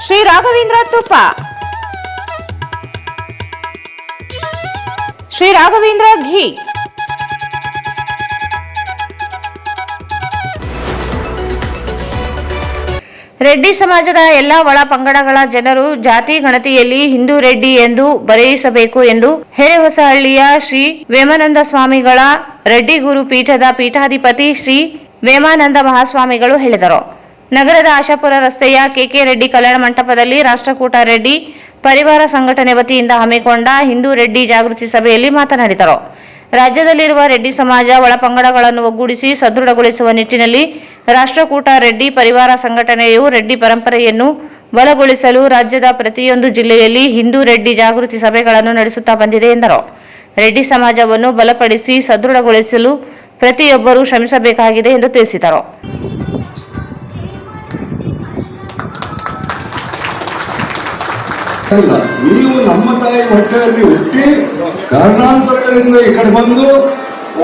ಶ್ರೀ ರಾಘವೇಂದ್ರ ತುಪ್ಪ, ಶ್ರೀ ರಾಘವೇಂದ್ರ ಘೀ. ರೆಡ್ಡಿ ಸಮಾಜದ ಎಲ್ಲ ಒಳ ಪಂಗಡಗಳ ಜನರು ಜಾತಿ ಗಣತಿಯಲ್ಲಿ ಹಿಂದೂ ರೆಡ್ಡಿ ಎಂದು ಬರೆಯಿಸಬೇಕು ಎಂದು ಹೆರೆಹೊಸಹಳ್ಳಿಯ ಶ್ರೀ ವೇಮಾನಂದ ಸ್ವಾಮಿಗಳ ರೆಡ್ಡಿ ಗುರು ಪೀಠದ ಪೀಠಾಧಿಪತಿ ಶ್ರೀ ವೇಮಾನಂದ ಮಹಾಸ್ವಾಮಿಗಳು ಹೇಳಿದರು. ನಗರದ ಆಶಾಪುರ ರಸ್ತೆಯ ಕೆಕೆ ರೆಡ್ಡಿ ಕಲ್ಯಾಣ ಮಂಟಪದಲ್ಲಿ ರಾಷ್ಟ್ರಕೂಟ ರೆಡ್ಡಿ ಪರಿವಾರ ಸಂಘಟನೆ ವತಿಯಿಂದ ಹಮ್ಮಿಕೊಂಡ ಹಿಂದೂ ರೆಡ್ಡಿ ಜಾಗೃತಿ ಸಭೆಯಲ್ಲಿ ಮಾತನಾಡಿದರು. ರಾಜ್ಯದಲ್ಲಿರುವ ರೆಡ್ಡಿ ಸಮಾಜ ಒಳಪಂಗಡಗಳನ್ನು ಒಗ್ಗೂಡಿಸಿ ಸದೃಢಗೊಳಿಸುವ ನಿಟ್ಟಿನಲ್ಲಿ ರಾಷ್ಟ್ರಕೂಟ ರೆಡ್ಡಿ ಪರಿವಾರ ಸಂಘಟನೆಯು ರೆಡ್ಡಿ ಪರಂಪರೆಯನ್ನು ಬಲಗೊಳಿಸಲು ರಾಜ್ಯದ ಪ್ರತಿಯೊಂದು ಜಿಲ್ಲೆಯಲ್ಲಿ ಹಿಂದೂ ರೆಡ್ಡಿ ಜಾಗೃತಿ ಸಭೆಗಳನ್ನು ನಡೆಸುತ್ತಾ ಬಂದಿದೆ ಎಂದರು. ರೆಡ್ಡಿ ಸಮಾಜವನ್ನು ಬಲಪಡಿಸಿ ಸದೃಢಗೊಳಿಸಲು ಪ್ರತಿಯೊಬ್ಬರೂ ಶ್ರಮಿಸಬೇಕಾಗಿದೆ ಎಂದು ತಿಳಿಸಿದರು. ನೀವು ನಮ್ಮ ತಾಯಿ ಹೊಟ್ಟೆಯಲ್ಲಿ ಹುಟ್ಟಿ ಕಾರಣಾಂತರಗಳಿಂದ ಈ ಕಡೆ ಬಂದು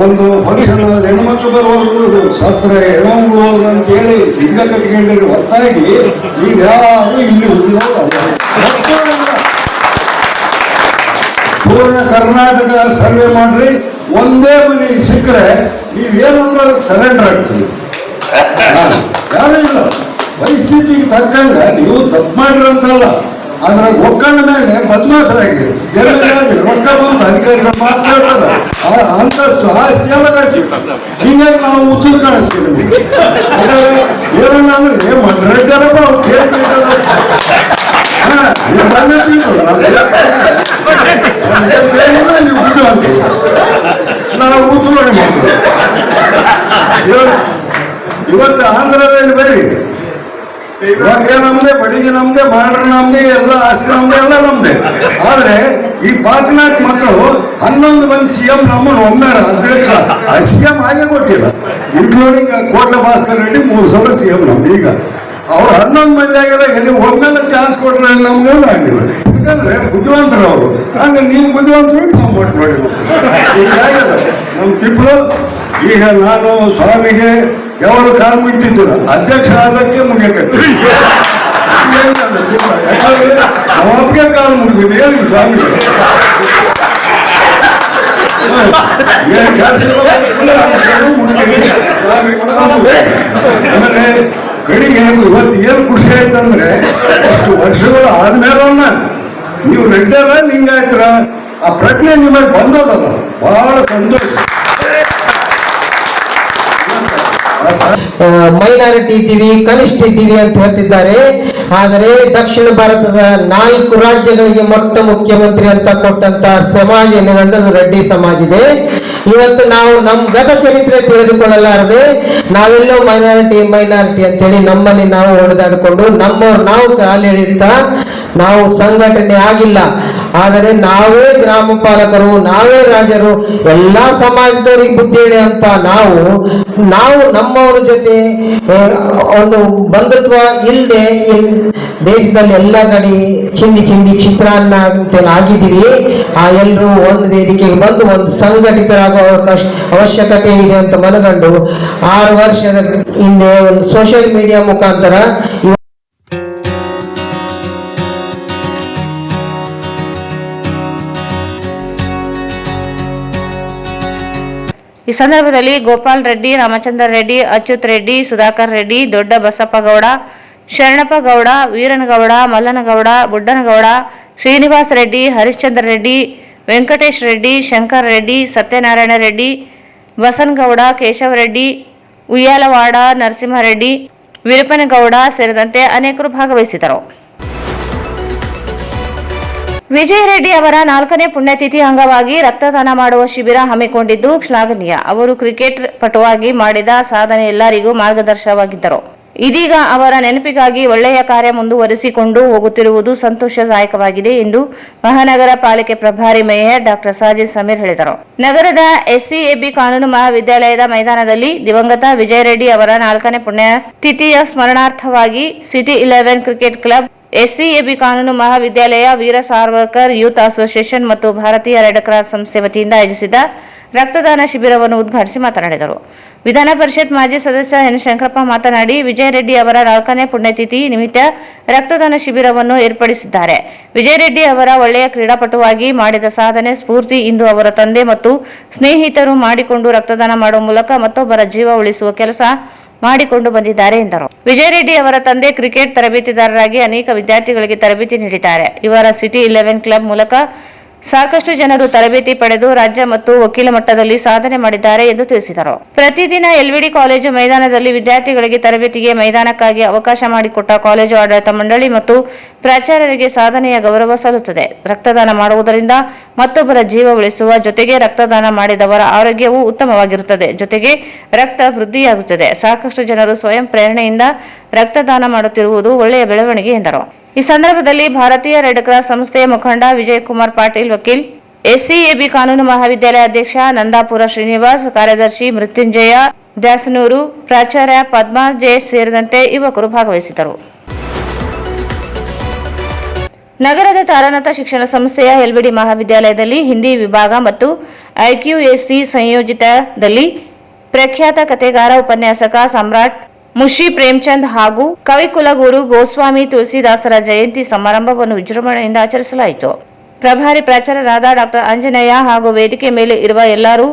ಒಂದು ಫಂಕ್ಷನ್ ಹೆಣ್ಮಕ್ಳು ಬರುವವರು ಸತ್ರ ಹೆಣಗಳು ಅಂತೇಳಿ ಲಿಂಗ ಕಟ್ಕೊಂಡಿರೋ ಹೊರತಾಗಿ ನೀವ್ಯಾರು ಇಲ್ಲಿ ಹುಟ್ಟಿದವರು ಪೂರ್ಣ ಕರ್ನಾಟಕ ಸರ್ವೆ ಮಾಡ್ರಿ, ಒಂದೇ ಮನೆ ಸಿಕ್ಕರೆ ನೀವೇನಂದ್ರೆ ಅದಕ್ಕೆ ಸರೆಂಡರ್ ಆಗ್ತೀವಿ. ಯಾರೂ ಇಲ್ಲ, ಪರಿಸ್ಥಿತಿಗೆ ತಕ್ಕಂಗ ನೀವು ತಪ್ಪು ಮಾಡಿರಂತಲ್ಲ, ಅದ್ರ ಒಕ್ಕಂಡ ಮೇಲೆ ಬದಮಾಸರಾಗಿ ರೊಕ್ಕ ಬಂತು ಅಧಿಕಾರಿಗಳು ಮಾತಾಡ್ತಾರೆ, ಅಂತಸ್ತು ಆಸ್ತಿ ಎಲ್ಲ ಕಟ್ತೀವಿ. ಹೀಗಾಗಿ ನಾವು ಉಚ್ಚೂರು ಕಾಣಿಸ್ತೀವಿ. ಹಾಗಾದ್ರೆ ಏನನ್ನ ಅಂದ್ರೆ ರೆಡ್ಡರಪ್ಪ ಅವ್ರು ಕೇಳ್ಬಿಟ್ಟದ ನೀವು ಬುದ್ಧಿವಂತ, ನಾವು ಉಚ್ಚೂರು ಮಾಡ್ತೀವಿ. ಇವತ್ತು ಆಂಧ್ರದಲ್ಲಿ ಬರೀ ರೊಕ್ಕ ನಮ್ದೆ, ಬಡಿಗೆ ನಮ್ದೆ, ಮಾಡ್ರ ನಮ್ದೆ, ಎಲ್ಲ ಆಸ್ತಿ ನಮ್ದೆ, ಎಲ್ಲ ನಮ್ದೆ. ಆದ್ರೆ ಈ ಪಾಕ್ನಾಕ್ ಮಕ್ಕಳು 11 ಮಂದಿ CM ನಮ್ಮನ್ನು ಒಮ್ಮೆ ಅಧ್ಯಕ್ಷ CM ಆಗೇ ಕೊಟ್ಟಿಲ್ಲ, ಇನ್ಕ್ಲೂಡಿಂಗ್ ಕೋಟ್ಲ ಭಾಸ್ಕರ್ ರೆಡ್ಡಿ 3 ಸಲ CM ನಮ್ಗೆ. ಈಗ ಅವ್ರು 11 ಮಂದಿ ಆಗಿಲ್ಲ, ಎಲ್ಲಿ ಒಮ್ಮೆಲ್ಲ ಚಾನ್ಸ್ ಕೊಟ್ರೆ ನಮ್ಗೆ ಆಗಿಲ್ಲ. ಯಾಕಂದ್ರೆ ಬುದ್ಧಿವಂತರು ಅವರು, ಹಂಗ ನೀವು ಬುದ್ಧಿವಂತರು ನಾವು ಒಟ್ಟು ನೋಡಿ ಹೀಗಾಗ್ಯದ ನಮ್ಮ ತಿಪ್ಪಲು. ಈಗ ನಾನು ಸ್ವಾಮಿಗೆ ಯಾವಾಗ ಕಾಲು ಮುಗಿತಿದ್ದಿಲ್ಲ, ಅಧ್ಯಕ್ಷ ಆದಕ್ಕೆ ಮುಗಿಯಕತ್ತಿ. ಯಾಕಂದ್ರೆ ನವಾಬ್ಗೆ ಕಾಲು ಮುಗಿದೀನಿ ಹೇಳಿ ಸ್ವಾಮಿಗೆ ಏನ್ ಕೆಲಸ ಮುಟ್ತೀನಿ ಸ್ವಾಮಿ. ಆಮೇಲೆ ಕಡೆಗೆ ಇವತ್ತು ಏನು ಖುಷಿ ಆಯ್ತಂದ್ರೆ, ಅಷ್ಟು ವರ್ಷಗಳು ಆದ್ಮೇಲನ್ನ ನೀವು ರೆಡ್ಡರ ಲಿಂಗಾಯತರ ಆ ಪ್ರಜ್ಞೆ ನಿಮಗೆ ಬಂದದಲ್ಲ, ಬಹಳ ಸಂತೋಷ. ಮೈನಾರಿಟಿ ಇದ್ದೀವಿ, ಕನಿಷ್ಠ ಇದ್ದೀವಿ ಅಂತ ಹೇಳ್ತಿದ್ದಾರೆ. ಆದರೆ ದಕ್ಷಿಣ ಭಾರತದ 4 ರಾಜ್ಯಗಳಿಗೆ ಮೊಟ್ಟ ಮುಖ್ಯಮಂತ್ರಿ ಅಂತ ಕೊಟ್ಟಂತ ಸಮಾಜ ಏನಿದೆ ರೆಡ್ಡಿ ಸಮಾಜ ಇದೆ. ಇವತ್ತು ನಾವು ನಮ್ಮ ಗತ ಚರಿತ್ರೆ ತಿಳಿದುಕೊಳ್ಳಲಾರದೆ ನಾವೆಲ್ಲೋ ಮೈನಾರಿಟಿ ಅಂತೇಳಿ ನಮ್ಮಲ್ಲಿ ನಾವು ಹೊಡೆದಾಡಿಕೊಂಡು ನಮ್ಮವ್ರು ನಾವು ಕಾಲೆಳೆಯುತ್ತ ನಾವು ಸಂಘಟನೆ ಆಗಿಲ್ಲ. ಆದರೆ ನಾವೇ ಗ್ರಾಮ ಪಾಲಕರು, ನಾವೇ ರಾಜರು, ಎಲ್ಲಾ ಸಮಾಜದವರಿಗೆ ಬುದ್ಧಿ ಹೇಳಿ ಅಂತ ನಾವು ನಮ್ಮವ್ರ ಜೊತೆ ಒಂದು ಬಂಧುತ್ವ ಇಲ್ಲದೆ ದೇಶದಲ್ಲಿ ಎಲ್ಲ ಕಡೆ ಚಿಂದಿ ಚಿತ್ರಾನ್ನ ಅಂತ ಆಗಿದ್ದೀವಿ. ಆ ಎಲ್ಲರೂ ಒಂದು ವೇದಿಕೆಗೆ ಬಂದು ಒಂದು ಸಂಘಟಿತರಾಗುವ ಅವಶ್ಯಕತೆ ಇದೆ ಅಂತ ಮನಗಂಡು 6 ವರ್ಷದ ಹಿಂದೆ ಒಂದು ಸೋಷಿಯಲ್ ಮೀಡಿಯಾ ಮುಖಾಂತರ ಈ ಸಂದರ್ಭದಲ್ಲಿ ಗೋಪಾಲ್ ರೆಡ್ಡಿ, ರಾಮಚಂದ್ರ ರೆಡ್ಡಿ, ಅಚ್ಯುತ್ ರೆಡ್ಡಿ, ಸುಧಾಕರ್ ರೆಡ್ಡಿ, ದೊಡ್ಡ ಬಸಪ್ಪಗೌಡ, ಶರಣಪ್ಪ ಗೌಡ, ವೀರನಗೌಡ, ಮಲ್ಲನಗೌಡ, ಬುಡ್ಡನಗೌಡ, ಶ್ರೀನಿವಾಸ್ ರೆಡ್ಡಿ, ಹರಿಶ್ಚಂದ್ರ ರೆಡ್ಡಿ, ವೆಂಕಟೇಶ್ ರೆಡ್ಡಿ, ಶಂಕರ್ ರೆಡ್ಡಿ, ಸತ್ಯನಾರಾಯಣ ರೆಡ್ಡಿ, ಬಸನಗೌಡ, ಕೇಶವ ರೆಡ್ಡಿ, ಉಯ್ಯಾಲವಾಡ, ನರಸಿಂಹರೆಡ್ಡಿ, ವೀರಪ್ಪನಗೌಡ ಸೇರಿದಂತೆ ಅನೇಕರು ಭಾಗವಹಿಸಿದರು. ವಿಜಯ ರೆಡ್ಡಿ ಅವರ 4ನೇ ಪುಣ್ಯತಿಥಿ ಅಂಗವಾಗಿ ರಕ್ತದಾನ ಮಾಡುವ ಶಿಬಿರ ಹಮ್ಮಿಕೊಂಡಿದ್ದು ಶ್ಲಾಘನೀಯ. ಅವರು ಕ್ರಿಕೆಟ್ ಪಟುವಾಗಿ ಮಾಡಿದ ಸಾಧನೆ ಎಲ್ಲರಿಗೂ ಮಾರ್ಗದರ್ಶಕವಾಗಿದ್ದರು. ಇದೀಗ ಅವರ ನೆನಪಿಗಾಗಿ ಒಳ್ಳೆಯ ಕಾರ್ಯ ಮುಂದುವರಿಸಿಕೊಂಡು ಹೋಗುತ್ತಿರುವುದು ಸಂತೋಷದಾಯಕವಾಗಿದೆ ಎಂದು ಮಹಾನಗರ ಪಾಲಿಕೆ ಪ್ರಭಾರಿ ಮೇಯರ್ ಡಾಕ್ಟರ್ ಸಾಜಿದ್ ಸಮೀರ್ ಹೇಳಿದರು. ನಗರದ ಎಸ್ಸಿಎಬಿ ಕಾನೂನು ಮಹಾವಿದ್ಯಾಲಯದ ಮೈದಾನದಲ್ಲಿ ದಿವಂಗತ ವಿಜಯ ರೆಡ್ಡಿ ಅವರ 4ನೇ ಪುಣ್ಯತಿಥಿಯ ಸ್ಮರಣಾರ್ಥವಾಗಿ ಸಿಟಿ 11 ಕ್ರಿಕೆಟ್ ಕ್ಲಬ್, ಎಸ್ಸಿಎಬಿ ಕಾನೂನು ಮಹಾವಿದ್ಯಾಲಯ, ವೀರ ಸಾವರ್ಕರ್ ಯೂತ್ ಅಸೋಸಿಯೇಷನ್ ಮತ್ತು ಭಾರತೀಯ ರೆಡ್ ಕ್ರಾಸ್ ಸಂಸ್ಥೆ ವತಿಯಿಂದ ಆಯೋಜಿಸಿದ ರಕ್ತದಾನ ಶಿಬಿರವನ್ನು ಉದ್ಘಾಟಿಸಿ ಮಾತನಾಡಿದರು. ವಿಧಾನ ಪರಿಷತ್ ಮಾಜಿ ಸದಸ್ಯ ಎನ್ ಶಂಕರಪ್ಪ ಮಾತನಾಡಿ, ವಿಜಯ ರೆಡ್ಡಿ ಅವರ 4ನೇ ಪುಣ್ಯತಿಥಿ ನಿಮಿತ್ತ ರಕ್ತದಾನ ಶಿಬಿರವನ್ನು ಏರ್ಪಡಿಸಿದ್ದಾರೆ. ವಿಜಯ ರೆಡ್ಡಿ ಅವರ ಒಳ್ಳೆಯ ಕ್ರೀಡಾಪಟುವಾಗಿ ಮಾಡಿದ ಸಾಧನೆ ಸ್ಫೂರ್ತಿ ಇಂದು ಅವರ ತಂದೆ ಮತ್ತು ಸ್ನೇಹಿತರು ಮಾಡಿಕೊಂಡು ರಕ್ತದಾನ ಮಾಡುವ ಮೂಲಕ ಮತ್ತೊಬ್ಬರ ಜೀವ ಉಳಿಸುವ ಕೆಲಸ ಮಾಡಿಕೊಂಡು ಬಂದಿದ್ದಾರೆ ಎಂದರು. ವಿಜಯ ರೆಡ್ಡಿ ಅವರ ತಂದೆ ಕ್ರಿಕೆಟ್ ತರಬೇತಿದಾರರಾಗಿ ಅನೇಕ ವಿದ್ಯಾರ್ಥಿಗಳಿಗೆ ತರಬೇತಿ ನೀಡಿದ್ದಾರೆ. ಇವರ ಸಿಟಿ 11 ಕ್ಲಬ್ ಮೂಲಕ ಸಾಕಷ್ಟು ಜನರು ತರಬೇತಿ ಪಡೆದು ರಾಜ್ಯ ಮತ್ತು ವಕೀಲ ಮಟ್ಟದಲ್ಲಿ ಸಾಧನೆ ಮಾಡಿದ್ದಾರೆ ಎಂದು ತಿಳಿಸಿದರು. ಪ್ರತಿದಿನ ಎಲ್ವಿಡಿ ಕಾಲೇಜು ಮೈದಾನದಲ್ಲಿ ವಿದ್ಯಾರ್ಥಿಗಳಿಗೆ ತರಬೇತಿಗೆ ಮೈದಾನಕ್ಕಾಗಿ ಅವಕಾಶ ಮಾಡಿಕೊಟ್ಟ ಕಾಲೇಜು ಆಡಳಿತ ಮಂಡಳಿ ಮತ್ತು ಪ್ರಾಚಾರ್ಯರಿಗೆ ಸಾಧನೆಯ ಗೌರವ ಸಲ್ಲುತ್ತದೆ. ರಕ್ತದಾನ ಮಾಡುವುದರಿಂದ ಮತ್ತೊಬ್ಬರ ಜೀವ ಉಳಿಸುವ ಜೊತೆಗೆ ರಕ್ತದಾನ ಮಾಡಿದವರ ಆರೋಗ್ಯವೂ ಉತ್ತಮವಾಗಿರುತ್ತದೆ, ಜೊತೆಗೆ ರಕ್ತ ವೃದ್ಧಿಯಾಗುತ್ತದೆ. ಸಾಕಷ್ಟು ಜನರು ಸ್ವಯಂ ಪ್ರೇರಣೆಯಿಂದ ರಕ್ತದಾನ ಮಾಡುತ್ತಿರುವುದು ಒಳ್ಳೆಯ ಬೆಳವಣಿಗೆ ಎಂದರು. ಈ ಸಂದರ್ಭದಲ್ಲಿ ಭಾರತೀಯ ರೆಡ್ ಕ್ರಾಸ್ ಸಂಸ್ಥೆಯ ಮುಖಂಡ ವಿಜಯಕುಮಾರ್ ಪಾಟೀಲ್, ವಕೀಲ್, ಎಸ್ಸಿಎಬಿ ಕಾನೂನು ಮಹಾವಿದ್ಯಾಲಯ ಅಧ್ಯಕ್ಷ ನಂದಾಪುರ ಶ್ರೀನಿವಾಸ್, ಕಾರ್ಯದರ್ಶಿ ಮೃತ್ಯುಂಜಯ ದಾಸನೂರು, ಪ್ರಾಚಾರ್ಯ ಪದ್ಮಾ ಜೆ ಸೇರಿದಂತೆ ಯುವಕರು ಭಾಗವಹಿಸಿದರು. ನಗರದ ತಾರನಾಥ ಶಿಕ್ಷಣ ಸಂಸ್ಥೆಯ ಎಲ್ವಿಡಿ ಮಹಾವಿದ್ಯಾಲಯದಲ್ಲಿ ಹಿಂದಿ ವಿಭಾಗ ಮತ್ತು ಐಕ್ಯುಎಸಿ ಸಂಯೋಜಿತದಲ್ಲಿ ಪ್ರಖ್ಯಾತ ಕಥೆಗಾರ, ಉಪನ್ಯಾಸಕ ಸಮ್ರಾಟ್ ಮುಷಿ ಪ್ರೇಮಚಂದ್ ಹಾಗೂ ಕವಿಕುಲಗುರು ಗೋಸ್ವಾಮಿ ತುಳಸಿದಾಸರ ಜಯಂತಿ ಸಮಾರಂಭವನ್ನು ವಿಜೃಂಭಣೆಯಿಂದ ಆಚರಿಸಲಾಯಿತು. ಪ್ರಭಾರಿ ಪ್ರಾಚಾರ್ಯರಾದ ಡಾಕ್ಟರ್ ಆಂಜನೇಯ ಹಾಗೂ ವೇದಿಕೆ ಮೇಲೆ ಇರುವ ಎಲ್ಲರೂ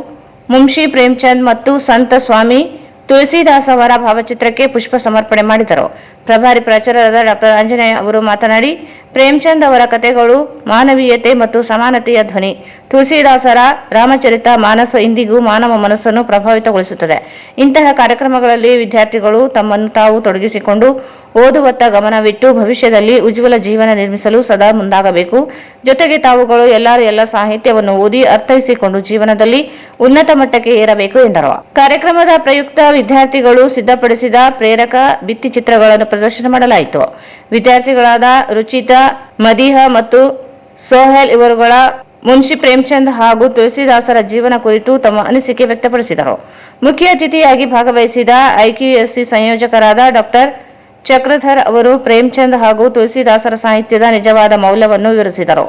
ಮುನ್ಷಿ ಪ್ರೇಮಚಂದ್ ಮತ್ತು ಸಂತ ಸ್ವಾಮಿ ತುಳಸಿದಾಸ್ ಅವರ ಭಾವಚಿತ್ರಕ್ಕೆ ಪುಷ್ಪ ಸಮರ್ಪಣೆ ಮಾಡಿದರು. ಪ್ರಭಾರಿ ಪ್ರಾಚಾರ್ಯರಾದ ಡಾಕ್ಟರ್ ಆಂಜನೇಯ ಅವರು ಮಾತನಾಡಿ, ಪ್ರೇಮಚಂದ್ ಅವರ ಕಥೆಗಳು ಮಾನವೀಯತೆ ಮತ್ತು ಸಮಾನತೆಯ ಧ್ವನಿ. ತುಳಸಿದಾಸರ ರಾಮಚರಿತ ಮಾನಸ ಇಂದಿಗೂ ಮಾನವ ಮನಸ್ಸನ್ನು ಪ್ರಭಾವಿತಗೊಳಿಸುತ್ತದೆ. ಇಂತಹ ಕಾರ್ಯಕ್ರಮಗಳಲ್ಲಿ ವಿದ್ಯಾರ್ಥಿಗಳು ತಮ್ಮನ್ನು ತಾವು ತೊಡಗಿಸಿಕೊಂಡು ಓದುವತ್ತ ಗಮನವಿಟ್ಟು ಭವಿಷ್ಯದಲ್ಲಿ ಉಜ್ವಲ ಜೀವನ ನಿರ್ಮಿಸಲು ಸದಾ ಮುಂದಾಗಬೇಕು. ಜೊತೆಗೆ ತಾವುಗಳು ಎಲ್ಲ ಸಾಹಿತ್ಯವನ್ನು ಓದಿ ಅರ್ಥೈಸಿಕೊಂಡು ಜೀವನದಲ್ಲಿ ಉನ್ನತ ಮಟ್ಟಕ್ಕೆ ಏರಬೇಕು ಎಂದರು. ಕಾರ್ಯಕ್ರಮದ ಪ್ರಯುಕ್ತ ವಿದ್ಯಾರ್ಥಿಗಳು ಸಿದ್ಧಪಡಿಸಿದ ಪ್ರೇರಕ ಭಿತ್ತಿಚಿತ್ರಗಳನ್ನು ಪ್ರದರ್ಶನ ಮಾಡಲಾಯಿತು. ವಿದ್ಯಾರ್ಥಿಗಳಾದ ರುಚಿತಾ, ಮದೀಹಾ ಮತ್ತು ಸೋಹೆಲ್ ಇವರುಗಳ ಮುನ್ಷಿ ಪ್ರೇಮಚಂದ್ ಹಾಗೂ ತುಳಸಿದಾಸರ ಜೀವನ ಕುರಿತು ತಮ್ಮ ಅನಿಸಿಕೆ ವ್ಯಕ್ತಪಡಿಸಿದರು. ಮುಖ್ಯ ಅತಿಥಿಯಾಗಿ ಭಾಗವಹಿಸಿದ ಐಕ್ಯುಎಸ್ಸಿ ಸಂಯೋಜಕರಾದ ಡಾಕ್ಟರ್ ಚಕ್ರಧರ್ ಅವರು ಪ್ರೇಮಚಂದ್ ಹಾಗೂ ತುಳಸಿದಾಸರ ಸಾಹಿತ್ಯದ ನಿಜವಾದ ಮೌಲ್ಯವನ್ನು ವಿವರಿಸಿದರು.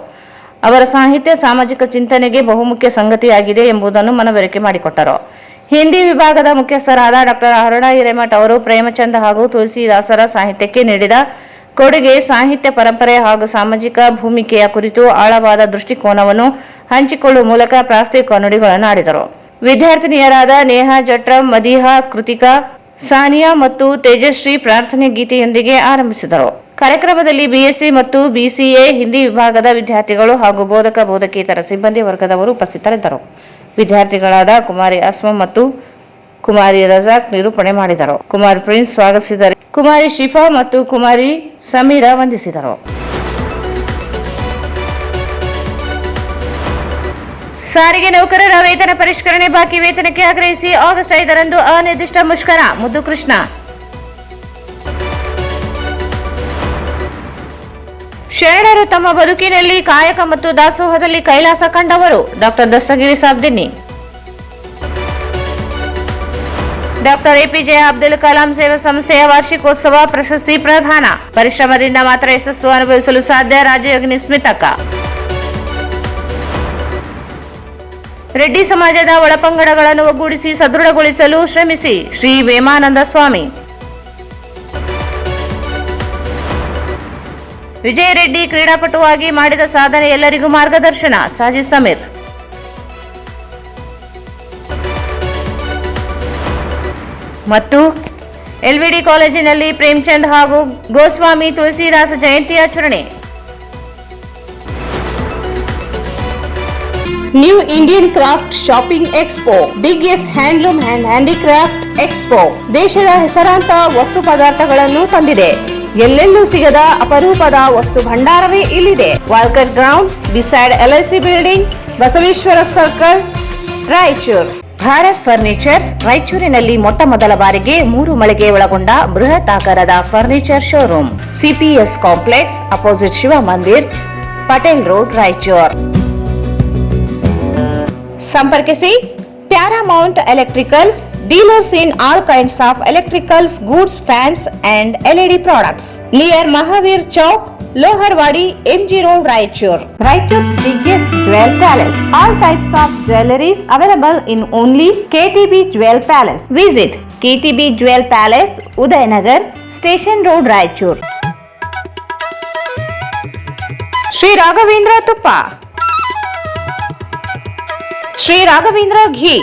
ಅವರ ಸಾಹಿತ್ಯ ಸಾಮಾಜಿಕ ಚಿಂತನೆಗೆ ಬಹುಮುಖ್ಯ ಸಂಗತಿಯಾಗಿದೆ ಎಂಬುದನ್ನು ಮನವರಿಕೆ ಮಾಡಿಕೊಟ್ಟರು. ಹಿಂದಿ ವಿಭಾಗದ ಮುಖ್ಯಸ್ಥರಾದ ಡಾಕ್ಟರ್ ಅರುಣ ಹಿರೇಮಠ್ ಅವರು ಪ್ರೇಮಚಂದ್ ಹಾಗೂ ತುಳಸಿದಾಸರ ಸಾಹಿತ್ಯಕ್ಕೆ ನೀಡಿದ ಕೊಡುಗೆ, ಸಾಹಿತ್ಯ ಪರಂಪರೆ ಹಾಗೂ ಸಾಮಾಜಿಕ ಭೂಮಿಕೆಯ ಕುರಿತು ಆಳವಾದ ದೃಷ್ಟಿಕೋನವನ್ನು ಹಂಚಿಕೊಳ್ಳುವ ಮೂಲಕ ಪ್ರಾಸ್ತಾವಿಕ ನುಡಿಗಳನ್ನು ಆಡಿದರು. ವಿದ್ಯಾರ್ಥಿನಿಯರಾದ ನೇಹಾ ಜಟ್ರಂ, ಮದೀಹಾ, ಕೃತಿಕಾ, ಸಾನಿಯಾ ಮತ್ತು ತೇಜಶ್ರೀ ಪ್ರಾರ್ಥನೆ ಗೀತೆಯೊಂದಿಗೆ ಆರಂಭಿಸಿದರು. ಕಾರ್ಯಕ್ರಮದಲ್ಲಿ ಬಿಎಸ್ಸಿ ಮತ್ತು ಬಿಸಿಎ ಹಿಂದಿ ವಿಭಾಗದ ವಿದ್ಯಾರ್ಥಿಗಳು ಹಾಗೂ ಬೋಧಕ ಬೋಧಕೇತರ ಸಿಬ್ಬಂದಿ ವರ್ಗದವರು ಉಪಸ್ಥಿತರಿದ್ದರು. ವಿದ್ಯಾರ್ಥಿಗಳಾದ ಕುಮಾರಿ ಅಸ್ಮಾ ಮತ್ತು ಕುಮಾರಿ ರಜಾಕ್ ನಿರೂಪಣೆ ಮಾಡಿದರು. ಕುಮಾರಿ ಪ್ರಿನ್ಸ್ ಸ್ವಾಗತಿಸಿದರು. ಕುಮಾರಿ ಶಿಫಾ ಮತ್ತು ಕುಮಾರಿ ಸಮೀರಾ ವಂದಿಸಿದರು. ಸಾರಿಗೆ ನೌಕರರ ವೇತನ ಪರಿಷ್ಕರಣೆ ಬಾಕಿ ವೇತನಕ್ಕೆ ಆಗ್ರಹಿಸಿ ಆಗಸ್ಟ್ 5ರಂದು ಅನಿರ್ದಿಷ್ಟ ಮುಷ್ಕರ. ಮುದ್ದು ಕೃಷ್ಣ. ಶರಣರು ತಮ್ಮ ಬದುಕಿನಲ್ಲಿ ಕಾಯಕ ಮತ್ತು ದಾಸೋಹದಲ್ಲಿ ಕೈಲಾಸ ಕಂಡವರು. Doctor Dastagiri Sabdinni. Doctor APJ Abdul Kalam ಸೇವಾ ಸಂಸ್ಥೆಯ ವಾರ್ಷಿಕೋತ್ಸವ ಪ್ರಶಸ್ತಿ ಪ್ರದಾನ. ಪರಿಶ್ರಮದಿಂದ ಮಾತ್ರ ಯಶಸ್ಸು ಅನುಭವಿಸಲು ಸಾಧ್ಯ. ರಾಜ್ಯಯೋಗಿನಿ ಸ್ಮಿತಕ್ಕ. ರೆಡ್ಡಿ ಸಮಾಜದ ಒಳಪಂಗಡಗಳನ್ನು ಒಗ್ಗೂಡಿಸಿ ಸದೃಢಗೊಳಿಸಲು ಶ್ರಮಿಸಿ. ಶ್ರೀ ವೇಮಾನಂದ ಸ್ವಾಮಿ. ವಿಜಯ ರೆಡ್ಡಿ ಕ್ರೀಡಾಪಟುವಾಗಿ ಮಾಡಿದ ಸಾಧನೆ ಎಲ್ಲರಿಗೂ ಮಾರ್ಗದರ್ಶನ. ಸಾಜಿದ್ ಸಮೀರ್. ಮತ್ತು ಎಲ್ವಿಡಿ ಕಾಲೇಜಿನಲ್ಲಿ ಪ್ರೇಮಚಂದ್ ಹಾಗೂ ಗೋಸ್ವಾಮಿ ತುಳಸಿದಾಸ ಜಯಂತಿ ಆಚರಣೆ. New Indian craft shopping expo, biggest handloom and handicraft expo ದೇಶದ ಹೆಸರಾಂತ ವಸ್ತು ಪದಾರ್ಥಗಳನ್ನು ತಂದಿದೆ. ಎಲ್ಲೆಲ್ಲೂ ಸಿಗದ ಅಪರೂಪದ ವಸ್ತು ಭಂಡಾರವೇ ಇಲ್ಲಿದೆ. Walker ground beside LIC building, Basaveshwara circle, Raichur. Bharat furnitures ರಾಯಚೂರಿನಲ್ಲಿ ಮೊಟ್ಟ ಮೊದಲ ಬಾರಿಗೆ 3 ಮಳಿಗೆ ಒಳಗೊಂಡ ಬೃಹತ್ ಆಕಾರದ furniture showroom, CPS complex opposite Shiva Mandir, Patel road, Raichur. ಸಂಪರ್ಕಿಸಿ Paramount electricals, dealers in all kinds of electricals goods, fans and LED products, near Mahavir Chowk, Loharwadi, MG Road, Raichur. Raichur's biggest jewel palace. All types of jewelries available in only KTB Jewel Palace. Visit KTB Jewel Palace, Udayanagar, Station Road, Raichur. Sri Raghavendra Tuppa, Sri Raghavendra Ghee,